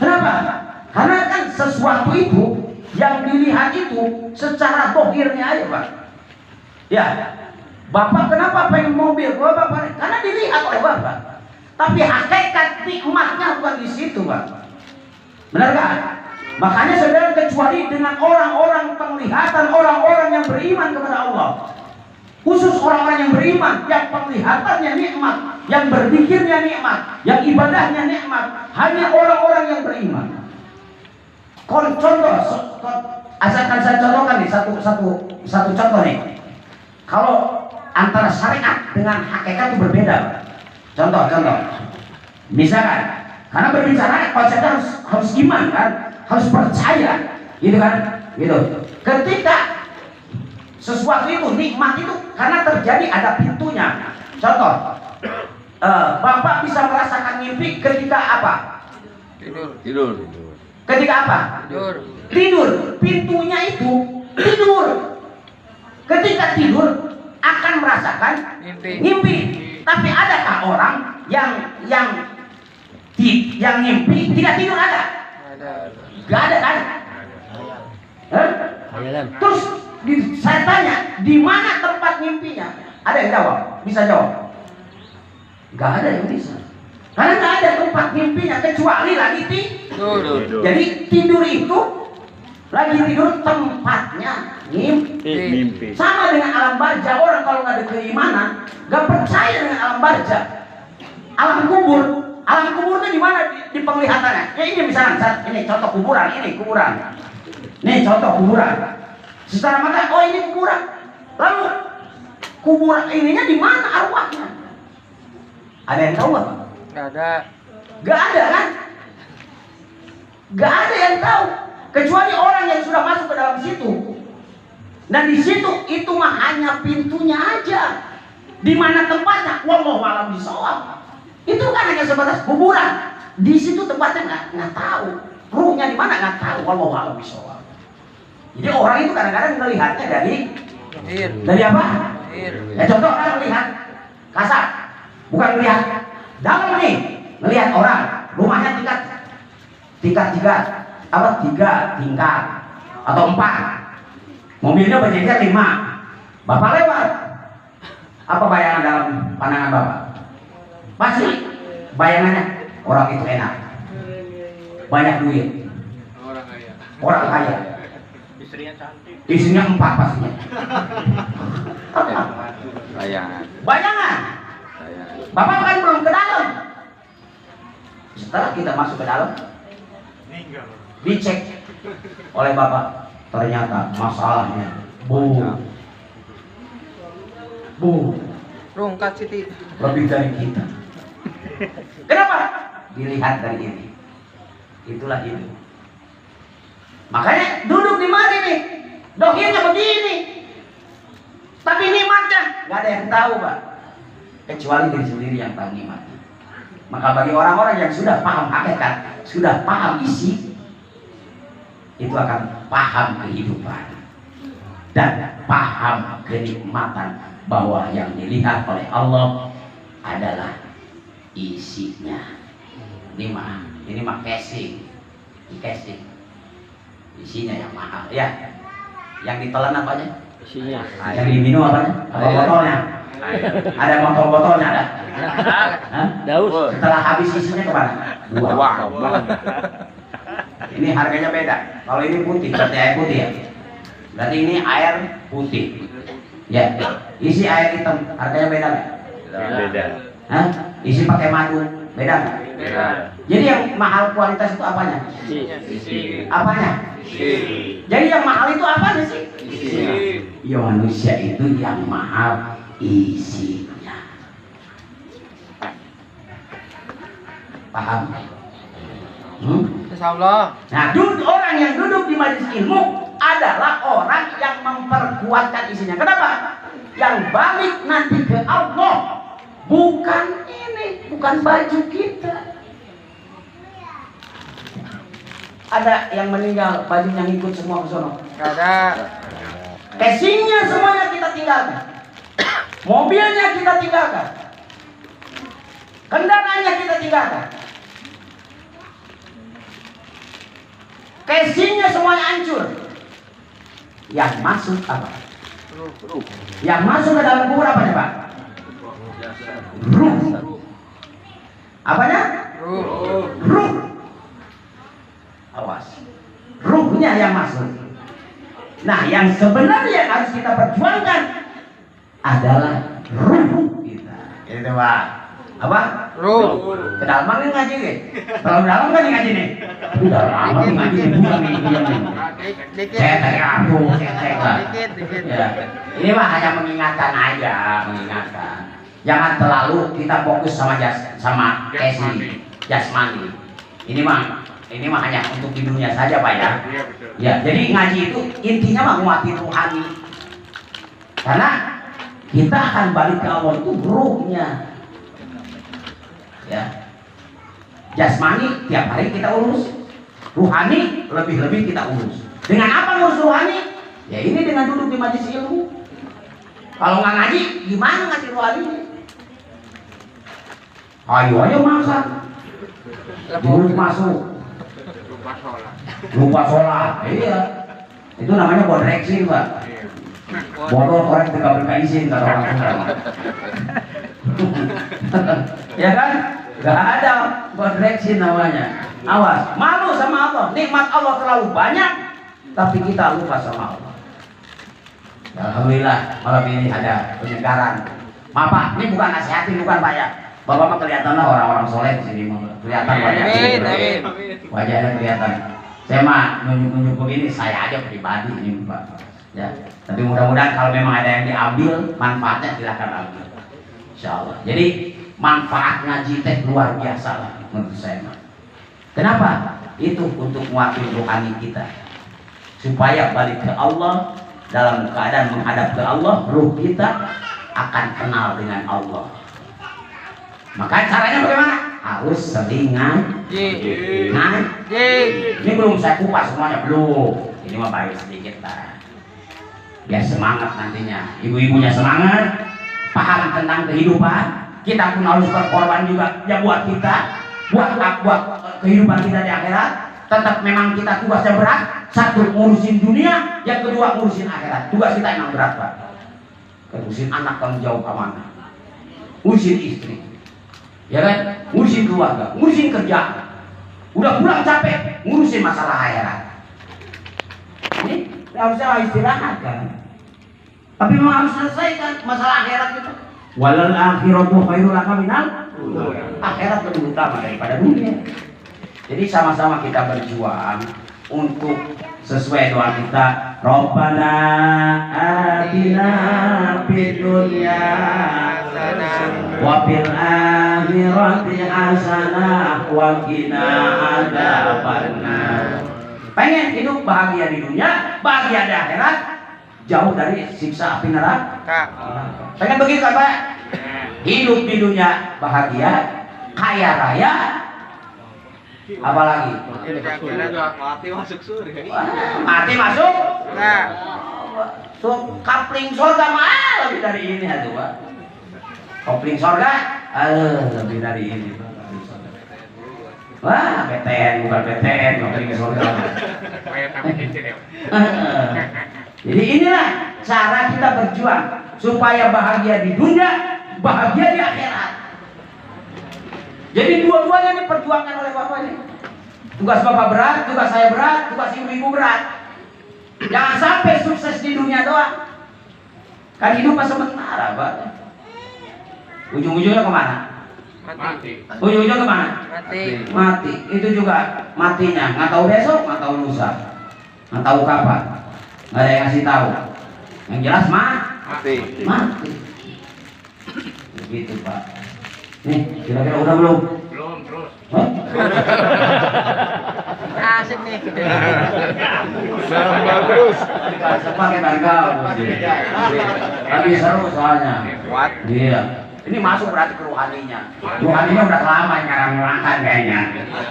Kenapa? Karena kan sesuatu itu yang dilihat itu secara dohirnya aja Pak. Ya, bapak kenapa pengen mobil? Bapak karena dilihat oleh bapak. Tapi hakikat nikmatnya bukan di situ Pak. Benar nggak? Makanya saudara, kecuali dengan orang-orang penglihatan, orang-orang yang beriman kepada Allah, khusus orang-orang yang beriman, yang penglihatannya nikmat, yang berzikirnya nikmat, yang ibadahnya nikmat, hanya orang-orang yang beriman. Contoh, asalkan saya contohkan nih satu contoh nih. Kalau antara syariat dengan hakikat itu berbeda. Contoh, misalkan, karena berbicara konsepnya harus iman kan. Harus percaya, gitu kan? Gitu. Ketika sesuatu itu nikmat itu karena terjadi ada pintunya. Contoh, Bapak bisa merasakan mimpi ketika apa? Tidur. Ketika apa? Tidur. Pintunya itu tidur. Ketika tidur akan merasakan mimpi. Tapi adakah orang yang mimpi tidak tidur ada? Gak ada kan? Terus saya tanya, di mana tempat mimpinya? Ada yang jawab? Bisa jawab? Gak ada yang bisa. Karena gak ada tempat mimpinya kecuali lagi tidur. Jadi tidur itu lagi tidur tempatnya mimpi. Sama dengan alam barza, orang kalau nggak ada keimanan, gak percaya dengan alam barza. Alam kubur itu di mana di penglihatannya? Ya ini misalnya, ini contoh kuburan, ini kuburan. Nih contoh kuburan. Secara mata, oh ini kuburan. Lalu kuburan ininya di mana arwahnya? Ada yang tahu nggak? Gak ada kan? Gak ada yang tahu. Kecuali orang yang sudah masuk ke dalam situ. Dan di situ itu mah hanya pintunya aja. Di mana tempatnya? Wallahu a'lam bishawab. Itu kan hanya sebatas kuburan. Di situ tempatnya nggak tahu. Ruhnya di mana nggak tahu. Wallahu a'lam bishawab. Jadi orang itu kadang-kadang melihatnya dari apa? Ya contoh orang melihat kasar, bukan melihat dalam nih. Melihat orang rumahnya tiga tingkat atau 4. Mobilnya berjejer 5. Bapak lewat. Apa bayangan dalam pandangan Bapak? Pasti bayangannya orang itu enak, banyak duit, orang kaya. Istrinya cantik. Isinya 4 pastinya. Layangan. Bayangan. Layangan. Bapak kan belum ke dalam. Setelah kita masuk ke dalam, Meninggal. dicek oleh Bapak, ternyata masalahnya bu Rungkat Siti. lebih dari kita. Kenapa? Dilihat dari ini. Itulah hidup. Makanya duduk di mari nih, dohirnya begini. Tapi nikmatnya nggak ada yang tahu, Pak. Kecuali diri sendiri yang tahu nikmatnya. Maka bagi orang-orang yang sudah paham hakikat, sudah paham isi, itu akan paham kehidupan dan paham kenikmatan bahwa yang dilihat oleh Allah adalah isinya. Ini mah casing, isinya yang mahal ya. Yang ditelan apanya? Isinya. Yang diminum apanya? Apa botolnya? Ada botol-botolnya ada? Hah? Daus. Setelah habis isinya kemana? Buang. Wah. Ini harganya beda. Kalau ini putih, berarti air putih ya. Berarti ini air putih. Ya. Isi air hitam, harganya beda nggak? Beda. Hah? Isi pakai madu, beda nggak? Beda. Jadi yang mahal kualitas itu apanya? Isi. Apanya? Isi. Jadi yang mahal itu apanya sih? Isinya. Ya manusia itu yang mahal isinya. Paham? Insyaallah. Nah, orang yang duduk di majelis ilmu adalah orang yang memperkuatkan isinya. Kenapa? Yang balik nanti ke Allah bukan ini, bukan baju kita. Ada yang meninggal, bajunya ngikut semua ke sono. Enggak ada. Casingnya semuanya kita tinggalkan. Mobilnya kita tinggalkan. Kendaraannya kita tinggalkan. Casingnya semuanya hancur. Yang masuk apa? Yang masuk ke dalam kubur apanya, Pak? Ruh. Apanya? Ruh. Awas. Ruhnya yang masuk. Nah, yang sebenarnya harus kita perjuangkan adalah ruh kita. Itu, Pak. Apa? Ruh. Kedalaman nih ngaji nih. Terlalu dalam kan nih ngaji nih. Udah lama nih ngaji nih, bukan nih diam nih. Dikit. Cetek aku, cetek lah. Dikit. Ya. Ini mah hanya mengingatkan aja, mengingatkan. Jangan terlalu kita fokus sama jasmani. Ini mah hanya untuk di dunia saja, Pak ya. Iya betul. Ya, jadi ngaji itu intinya mah nguatin rohani. Karena kita akan balik ke Allah itu ruhnya. Ya. Jasmani tiap hari kita urus. Ruhani lebih-lebih kita urus. Dengan apa ngurus ruhani? Ya ini dengan duduk di majelis ilmu. Kalau nggak ngaji, gimana ngaji rohani? Ayo masak. Dulu masuk. Lupa sholat. Lupa sholat. Iya. Itu namanya bodreksin, Pak. Iya. Botol korek berkah izin kata orang tua. Ya kan? Gak ada bodreksin namanya. Awas, malu sama Allah. Nikmat Allah terlalu banyak, tapi kita lupa sama Allah. Alhamdulillah malam ini ada penyegaran. Maaf Pak, ini bukan nasihatin, bukan Pak ya. Bapak mah kelihatan lah orang-orang soleh di sini, kelihatan wajah. Amin. Wajahnya kelihatan. Saya mah nunjuk-nunjuk begini, saya aja pribadi ini Pak. Ya, tapi mudah-mudahan kalau memang ada yang diambil manfaatnya silahkan ambil. Insya Allah. Jadi manfaat ngaji teh luar biasa lah menurut saya mah. Kenapa? Itu untuk nguatin rohani kita supaya balik ke Allah dalam keadaan menghadap ke Allah, ruh kita akan kenal dengan Allah. Maka caranya bagaimana? Harus sering ngaji. Ini belum saya kupas semuanya, belum. Ini mah baik sedikit lah. Biar semangat nantinya. Ibu-ibunya semangat, paham tentang kehidupan. Kita pun harus berkorban juga ya buat kita, buat kehidupan kita di akhirat. Tetap memang kita tugasnya berat. Satu ngurusin dunia, yang kedua ngurusin akhirat. Tugas kita emang berat Pak. Ngurusin anak kamu jauh ke mana? Ngurusin istri, ya kan? Ngurusin keluarga, ngurusin kerjaan. Udah pulang capek, ngurusin masalah akhirat. Ini harusnya istirahat kan. Tapi memang harus selesaikan masalah akhirat itu. Walal akhiratu khairul laka minal akhirat lebih utama daripada dunia. Jadi sama-sama kita berjuang untuk sesuai doa kita, Rabbana atina fid dunya wa fil akhirati hasanah wa qina adzabannar. Pengen hidup bahagia di dunia, bahagia di akhirat, jauh dari siksa api neraka. Pengen begitu kan Pak? Hidup di dunia bahagia, kaya raya, apalagi mati masuk surga. mati masuk. Nah, so, kapling surga mah lebih dari ini aduh Pak. Kopling surga, lebih dari ini. Wah, PTN bukan PTN, kopling surga. Jadi inilah cara kita berjuang supaya bahagia di dunia, bahagia di akhirat. Jadi dua-duanya diperjuangkan oleh Bapak ini. Tugas Bapak berat, tugas saya berat, tugas ibu-ibu berat. Jangan sampai sukses di dunia doang. Kan hidup pas sementara, Pak. Ujung-ujungnya kemana? Mati. Ujung-ujungnya kemana? Mati. Mati. Itu juga matinya. Nggak tahu besok, nggak tahu lusa, nggak tahu kapan. Nggak ada yang ngasih tahu. Yang jelas Mati. mati. Begitu Pak. Nih, kira-kira udah belum? Belum terus. Hah? Asik nih. Nambah terus. Pakai bangga. Tapi seru soalnya. Kuat. Iya. Ini masuk berarti ke rohaninya. Rohaninya udah lama ngarang-ngarang kayaknya.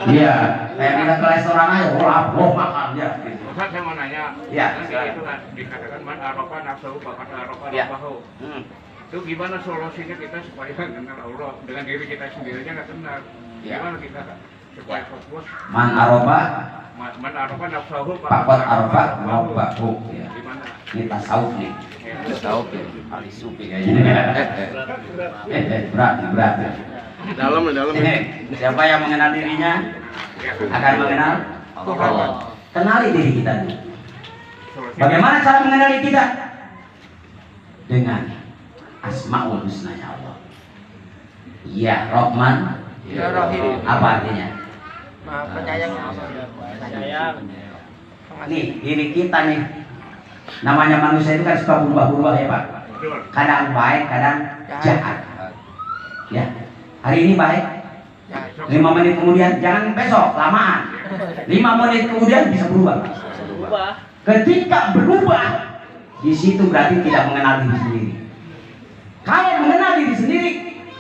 Iya. Kayak kita ke restoran aja, makan ya. Gitu. Ustaz saya mau nanya. Iya. Nanti itu kan dikatakan man arafa nafsahu faqad arafa Iya. rabbahu. Itu gimana solusinya kita supaya kenal Allah dengan diri kita sendirinya nggak kenal? Iya. Gimana kita supaya fokus? Man aroba Man arafa nafsahu pakot aroba robbahu. Ya. Gimana? Ini tasawuf nih. Tahu ya. Ali sufi kayaknya. Berat. Dalam. Siapa yang mengenal dirinya akan mengenal Allah. Kenali diri kita dulu. Bagaimana cara mengenali kita? Dengan Asmaul Husnanya Allah. Ya Rahman, Ya Rahim. apa artinya? Maha penyayang. Nih diri kita nih. Namanya manusia itu kan suka berubah-ubah ya Pak. Betul. Kadang baik, kadang jahat. Ya. Hari ini baik. 5 menit kemudian, jangan besok, lamaan. 5 menit kemudian bisa berubah. Ketika berubah, di situ berarti tidak mengenal diri sendiri. Kalau mengenal diri sendiri,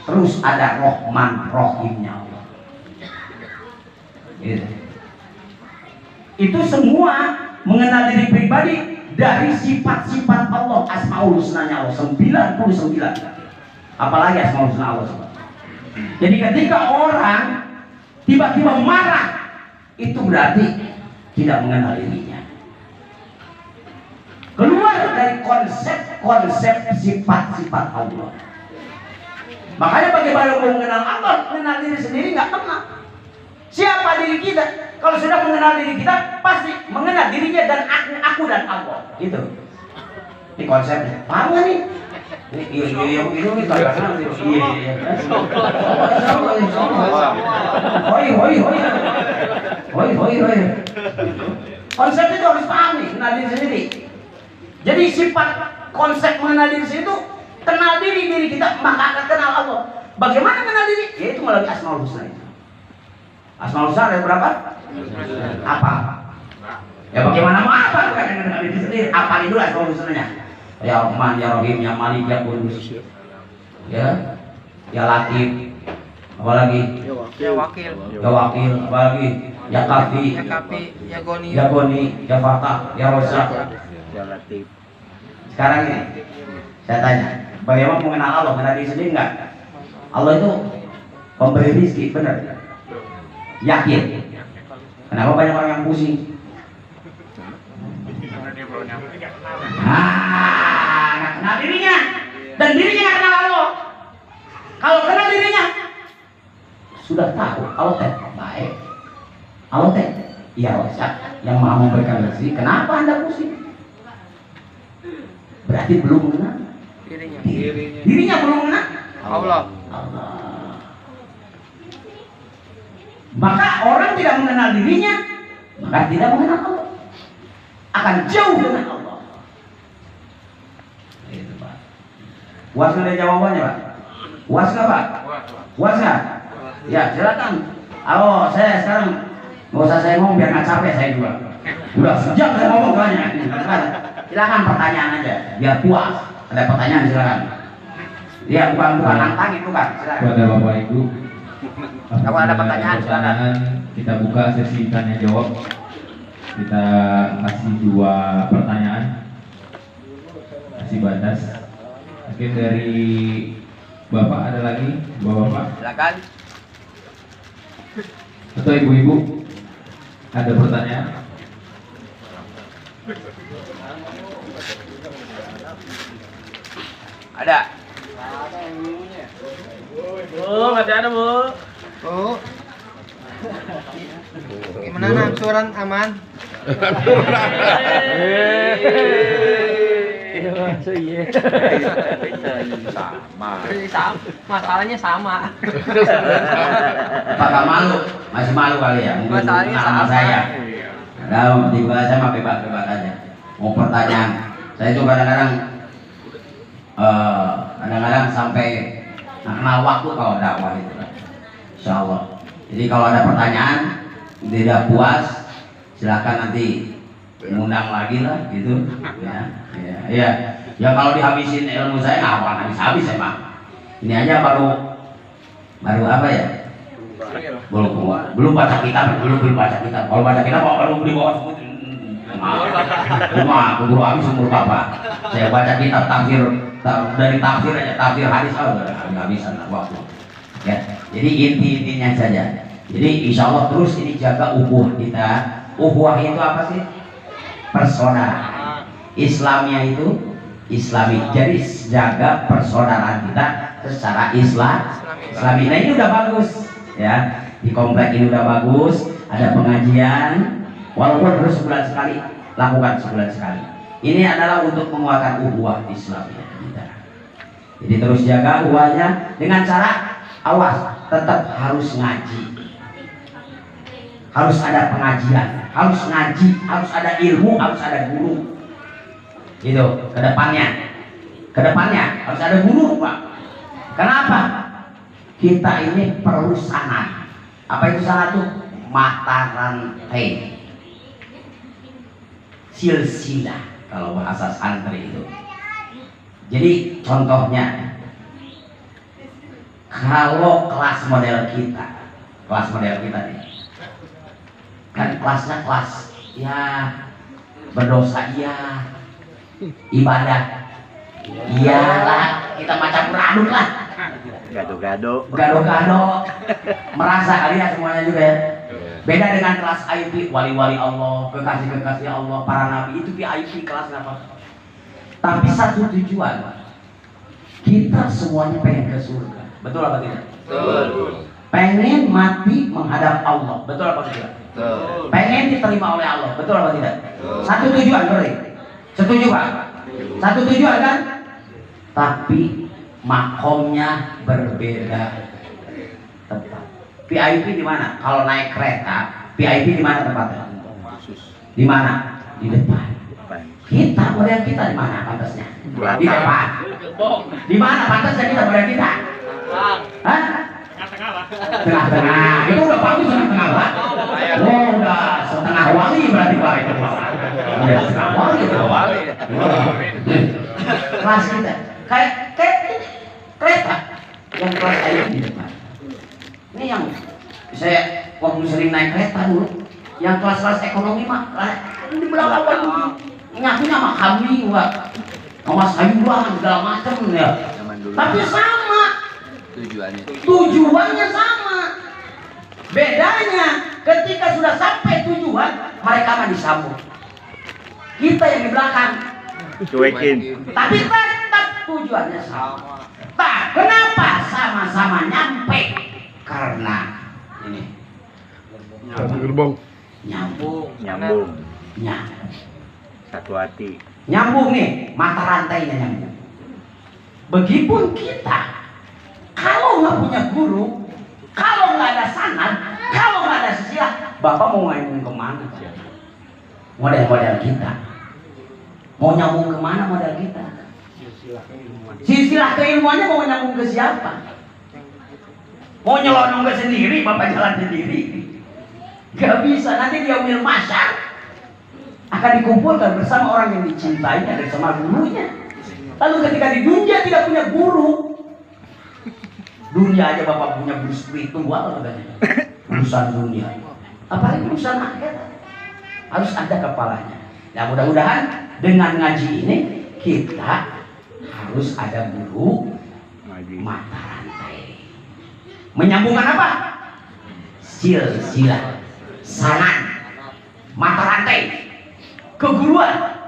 terus ada Rahman Rahimnya Allah. Gitu. Itu semua mengenal diri pribadi dari sifat-sifat Allah, Asmaul Husnanya Allah 99. Apalagi Asmaul Husna Allah. Jadi ketika orang tiba-tiba marah, itu berarti tidak mengenal dirinya. Keluar dari konsep sifat-sifat Allah. Makanya bagaimana mau mengenal Allah, mengenal diri sendiri nggak pernah. Siapa diri kita? Kalau sudah mengenal diri kita, pasti mengenal dirinya dan aku dan Allah. Gitu. Ini konsepnya. Paham nggak nih? Iya, begini nih kadang-kadang. Iya. Hoi. Konsep itu harus paham nih, kenal diri sendiri. Jadi sifat konsep mengenal diri sendiri itu kenal diri kita, maka akan kenal Allah. Bagaimana kenal diri? Yaitu melalui Asmaul Husna itu. Asmaul Husna ada berapa? Apa? Ya bagaimana mau apa? Bukan mengenal diri sendiri. Apalagi dulu Asmaul Husnanya. Ya Rahman, Ya Rahim, Ya Malik, Ya Qudus. Ya Latif. Apalagi? Ya Wakil. Ya Wakil. Apalagi? Ya Kafi. Ya Kafi. Ya Goni. Ya Goni, Ya Fatah, Ya Razzaq. Ya Latif. Sekarang ini saya tanya, bagaimana mengenal Allah? Mengenal diri sendiri enggak? Allah itu pemberi rezeki, benar? Yakin? Kenapa banyak orang yang pusing? Karena dia belum nyampe. Nggak kenal dirinya, dan dirinya nggak kenal Allah. Kalau kenal dirinya, sudah tahu Allah teh baik, Allah teh Ya Razzaq yang maha memberikan rezeki. Kenapa anda pusing? Berarti belum mengenal Dirinya. dirinya belum mengenal Allah. Allah. Maka orang tidak mengenal dirinya, maka tidak mengenal Allah. Akan jauh dengan Allah. Itu Pak. Puas nggak jawabannya Pak? Puas nggak Pak? Puas nggak? Ya silakan. Oh saya sekarang nggak usah saya ngomong biar nggak capek saya juga. Udah sejam saya ngomong banyak. Silakan pertanyaan aja biar puas. Ada pertanyaan silakan. Ya bukan nantang itu kan. Silakan. Kepada Bapak Ibu, Kalau ada pertanyaan, silakan. kita buka sesi tanya jawab. Kita kasih 2 pertanyaan, kasih batas. Mungkin dari Bapak ada lagi, Bapak Silakan. atau ibu-ibu ada pertanyaan? Ada. Bu, masih ada bu. Bu. Gimana angsuran aman? Sama. Masalahnya sama. Apakah malu? Masih malu kali ya? Mungkin Masalahnya sama sama. saya. Nah, tiba saya mah bebas aja. Mau pertanyaan, saya itu kadang-kadang sampai nggak kenal waktu kalau dakwah itu. Insya Allah. Jadi kalau ada pertanyaan tidak puas, silakan nanti mengundang lagi lah, gitu. Ya kalau dihabisin ilmu saya nggak akan habis emang. Ini aja baru apa ya? Belum baca kitab, belum baca kitab. Kalau baca kitab, kalau beli bawa semut. Cuma keburu habis umur bapak. Saya baca kitab tafsir dari tafsir aja, tafsir hadis udah habisan waktu. Ya, jadi intinya saja. Jadi insya Allah terus ini jaga ukhuwah kita. Ukhuwah itu apa sih? Persaudaraan. Islamnya itu Islami. Jadi jaga persaudaraan kita secara Islami. Nah ini udah bagus, ya. Di komplek ini udah bagus. Ada pengajian, walaupun harus sebulan sekali, lakukan sebulan sekali. Ini adalah untuk menguatkan ukhuwah Islamnya kita. Jadi terus jaga ukhuwahnya dengan cara awas, tetap harus ngaji. Harus ada pengajian, harus ngaji, harus ada ilmu, harus ada guru. Gitu, kedepannya harus ada guru Pak. Kenapa? Kita ini perlu sanad. Apa itu sanad tuh? Mata rantai, silsilah kalau bahasa santri itu. Jadi contohnya, kalau kelas model kita nih, kan kelasnya kelas ya berdosa iya, ibadah iyalah, kita macam aduk lah, Gado-gado. merasa kali ya semuanya juga ya. Beda dengan kelas VIP, wali-wali Allah, kekasih-kekasih Allah, para nabi, itu VIP kelasnya Pak. Tapi satu tujuan, kita semuanya pengen ke surga, betul apa tidak? Betul. Pengen mati menghadap Allah, betul apa tidak? Betul. Pengen diterima oleh Allah, betul apa tidak? Satu tujuan, berarti setuju Pak? Satu tujuan kan? Tapi makomnya berbeda tempat. VIP di mana? Kalau naik kereta, VIP di mana tempatnya? Di mana? Di depan. Kita, model kita di mana pantasnya? Di depan. Di mana pantasnya kita model kita? Hah? Tengah-tengah. Itu udah bagus tengah-tengah Pak. Oh, udah setengah wali berarti Pak itu Pak. Udah setengah wali itu wali. Kelas kita kayak kereta yang kelas air di depan. Ini yang saya waktu sering naik kereta dulu, yang kelas-kelas ekonomi mah di belakang waduh nyakunya mah kambing Pak, sama sayuran segala macam ya. Tapi sama tujuannya sama. Bedanya ketika sudah sampai tujuan mereka mah disambut, kita yang di belakang Cuekin. tapi tetap tujuannya sama. Nah, kenapa sama-sama nyampe? Karena ini Nyambung. nyambung. Nyambung. Nyambung. Satu hati. Nyambung nih, mata rantainya nyambung. Begipun kita, kalau nggak punya guru, kalau nggak ada sanad, kalau nggak ada silsilah, Bapak mau ngomong kemana? Model-model kita mau nyambung kemana model kita? Silsilah keilmuannya mau nyambung ke siapa? Mau nyelonong ke sendiri, Bapak jalan sendiri? Gak bisa, nanti di yaumil masyar akan dikumpulkan bersama orang yang dicintainya dan sama gurunya. Lalu ketika di dunia tidak punya guru, dunia aja Bapak punya guru spiritual katanya, urusan dunia, apalagi urusan akhirat, harus ada kepalanya. Nah mudah-mudahan dengan ngaji ini kita harus ada guru mata rantai. Menyambungkan apa? Silsilah, sanad, mata rantai, keguruan.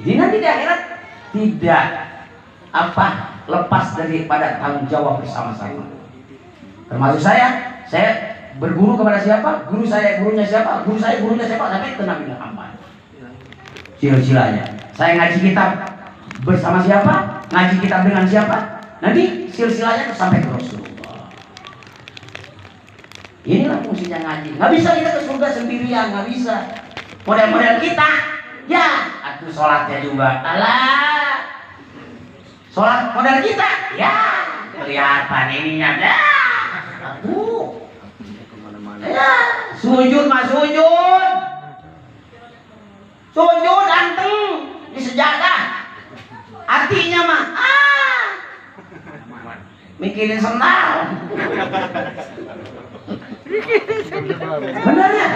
Jadi nanti di akhirat tidak lepas daripada tanggung jawab bersama-sama. Termasuk saya berguru kepada siapa? Guru saya gurunya siapa? Guru saya gurunya siapa? Sampai ke Nabi Muhammad. Silsilahnya. Saya ngaji kitab bersama siapa? Ngaji kitab dengan siapa? Nanti silsilahnya sampai ke Rasulullah. Inilah fungsinya ngaji. Nggak bisa kita ke surga sendirian, nggak bisa. Model-model kita, ya, atuh sholatnya juga. Alah, sholat model kita, ya, kelihatan ininya, ya, atuh, ya, sujud mah sujud anteng di sejadah, artinya mah, mikirin sendal. Benar ya?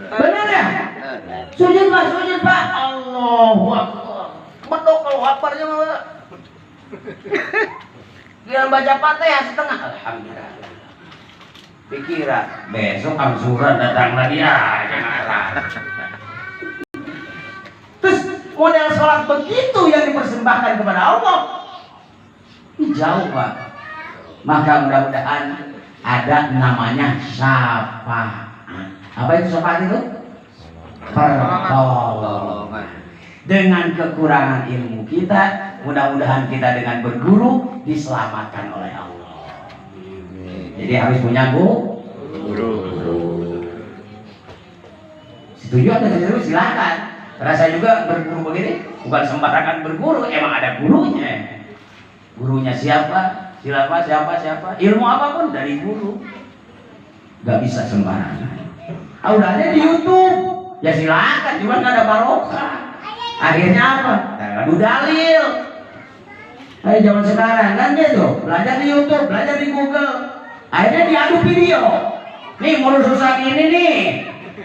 Benar ya? Sujud Pak. Allahu Akbar. Bedok kalau Akbarnya mah. Dia baca Fatihah setengah. Alhamdulillah. Pikiran besok angsuran datang lagi jangan. Terus model sholat begitu yang dipersembahkan kepada Allah. Ini jauh Pak. Maka mudah-mudahan ada namanya syafaat. Apa itu syafaat itu? Pertolongan. Dengan kekurangan ilmu kita, mudah-mudahan kita dengan berguru diselamatkan oleh Allah. Jadi harus punya guru. Setuju atau setuju? Silakan. Karena saya juga berguru begini, bukan sembarangan berguru, emang ada gurunya. Gurunya siapa? Siapa? Ilmu apapun dari guru. Gak bisa sembarangan. Udah ada di YouTube. Ya silakan, cuma gak ada barokah. Akhirnya apa? Adu dalil. Kayak zaman sekarang kan gitu. Belajar di YouTube, belajar di Google. Akhirnya diadu video. Nih ngurus susah ini nih.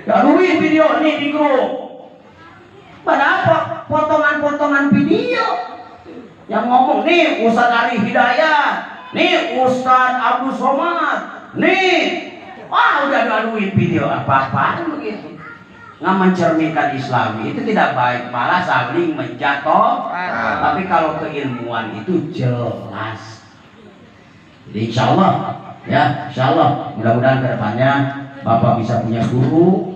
Diaduin video nih di grup. Pada apa? Potongan-potongan video. Yang ngomong nih Ustaz Ari Hidayat, nih Ustaz Abdul Somad, nih udah diaduin video apa-apaan begitu. Nggak mencerminkan Islami itu tidak baik, malah saling menjatuh. Tapi kalau keilmuan itu jelas. Jadi insya Allah mudah-mudahan kedepannya Bapak bisa punya guru,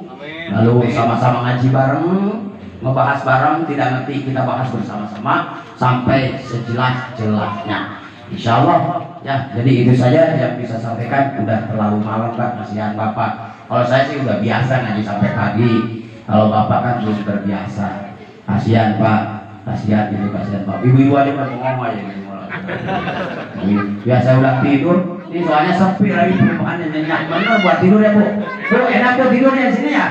lalu sama-sama ngaji bareng, ngebahas bareng, tidak ngerti kita bahas bersama-sama sampai sejelas-jelasnya. Insya Allah ya. Jadi itu saja yang bisa sampaikan. Udah terlalu malam Pak, kasihan Bapak. Kalau saya sih udah biasa ngaji sampai pagi. Kalau Bapak kan belum terbiasa. Kasihan Pak, kasihan Pak. Ibu-ibu aja pada ngomong aja biasa udah tidur. Ini soalnya sepi lagi, perumahannya nyenyak bener buat tidur ya Bu. Bu enak Bu tidurnya di sini ya?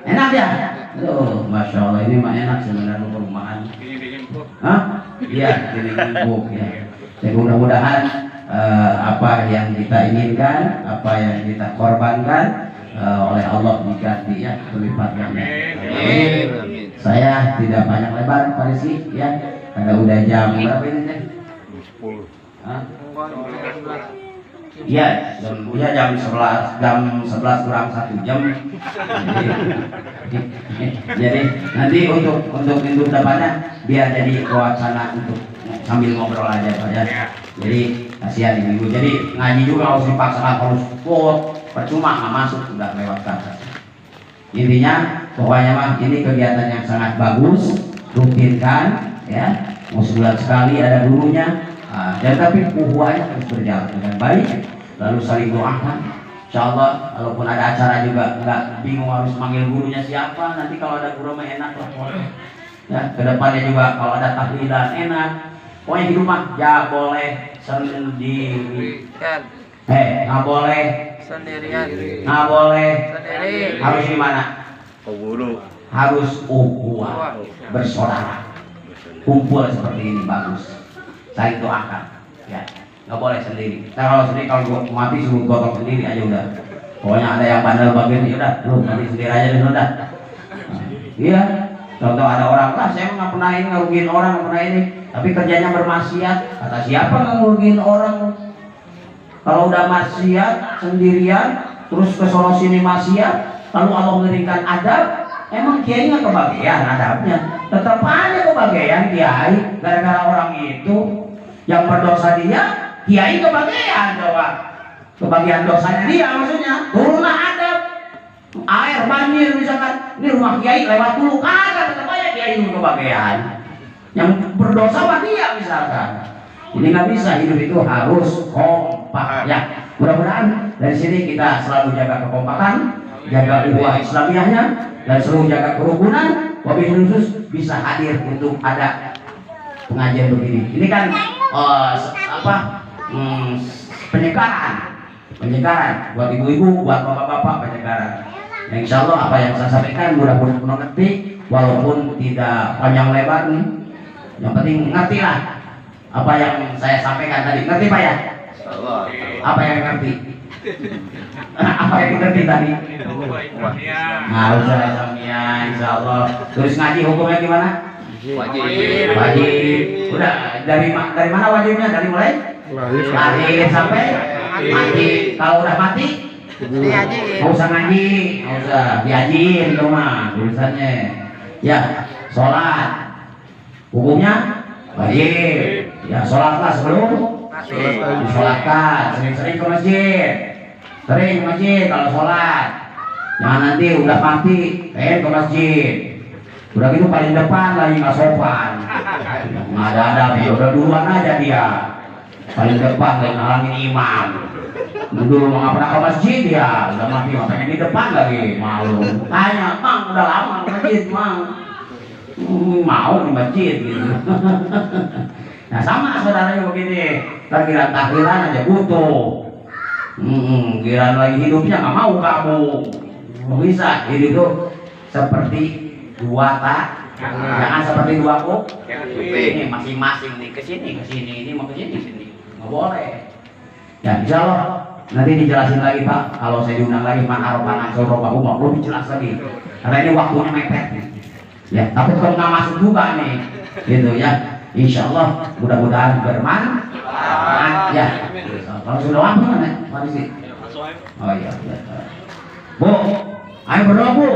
Enak ya? Masya Allah, ini mah enak sebenarnya perumahan. Hah? Iya, dingin empuk ya. Jadi mudah-mudahan apa yang kita inginkan, apa yang kita korbankan oleh Allah diganti ya berlipat ganda. Amin. Saya tidak banyak lebar Pak Rizky ya, karena udah jam berapa ini teh? 10. Hah? Iya, jam 11 kurang 1 jam. Jadi nanti untuk minggu depannya biar jadi wacana untuk sambil ngobrol aja Pak ya. Jadi kasihan ibu. Jadi ngaji juga harus dipaksakan, harus kuat, percuma nggak masuk, udah lewat kata. Intinya pokoknya mah ini kegiatan yang sangat bagus, rutinkan ya, mau sebulan sekali ada gurunya. Dan tapi uhuahnya harus berjalan dengan baik, lalu saling doakan. Insyaallah walaupun ada acara juga nggak bingung harus manggil gurunya siapa, nanti kalau ada guru mah enak lah ya, kedepannya juga kalau ada tahlilan enak. Pokoknya hidup mah ya boleh sendiri, nggak boleh Sendirian. nggak boleh, Sendiri. harus gimana? Oh guru. Harus ukhuwah, bersaudara, kumpul seperti ini bagus, saling doakan ya, nggak boleh sendiri. Nah, kalau sendiri, kalau gua mati suruh gotong sendiri aja udah, pokoknya ada yang bandel bagian ya udah lu mati sendiri aja deh udah. Iya, contoh ada orang lah, saya nggak pernah ini ngerugiin orang, nggak pernah ini, tapi kerjanya bermaksiat. Kata siapa ngerugiin orang? Kalau udah maksiat sendirian terus ke sono sini maksiat, lalu Allah memberikan adab, emang kiai nggak kebagian adabnya? Tetap aja kebagian kiai, gara-gara orang itu yang berdosa dia, kiai kebagian. Coba kebagian dosanya dia, maksudnya turunlah adab. Air banjir misalkan, ini rumah kiai lewat dulu, kagak, tetap aja kiai itu kebagian. Yang berdosa mah dia misalkan. Ini nggak bisa, hidup itu harus kompak ya. Mudah-mudahan dari sini kita selalu jaga kekompakan, jaga ukhuwah Islamiyahnya, dan selalu jaga kerukunan. Wabil khusus bisa hadir untuk ada pengajian begini. Ini kan penyegaran buat ibu-ibu, buat bapak-bapak, penyegaran. Yang insya Allah apa yang saya sampaikan mudah-mudahan mengerti, walaupun tidak panjang lebar nih. Yang penting ngerti lah apa yang saya sampaikan tadi. Ngerti Pak ya? Apa yang ngerti? Apa yang ngerti tadi? Nggak usah Islamiyah, insya Allah. Terus ngaji hukumnya gimana? Wajib. Udah dari mana wajibnya? Dari mulai lahir sampai mati. Kalau udah mati, nggak usah ngaji, nggak usah diajiin tuh mah tulisannya. Ya, sholat hukumnya wajib. Ya, sholatlah sebelum disolatkan, sering-sering ke masjid, sering ke masjid kalau sholat. Jangan nanti udah mati, ke masjid. Udah gitu paling depan lagi nggak sopan, nggak ada ya udah duluan aja dia, paling depan lagi ngalangin imam. Dulu nggak pernah ke masjid ya, udah mati pengen di depan lagi, malu. Tanya, Mang udah lama ke masjid, Mang? Mau di masjid gitu. Nah sama saudaranya begini, kan kira tahlilan aja butuh, kira lagi hidupnya nggak mau kamu. Bisa hidup itu seperti dua tak, jangan seperti dua kok. Ini masing-masing nih, kesini ini mau kesini nggak boleh. Ya insya Allah nanti dijelasin lagi Pak, kalau saya diundang lagi manaropan ansur robahu mau lebih jelas lagi, karena ini waktunya mepet nih. Ya tapi kalau nggak masuk juga nih, gitu ya. Insya Allah mudah-mudahan bermanfaat ya. Kalau sudah waktu mana? Oh iya. Bu, ayo berdoa Bu.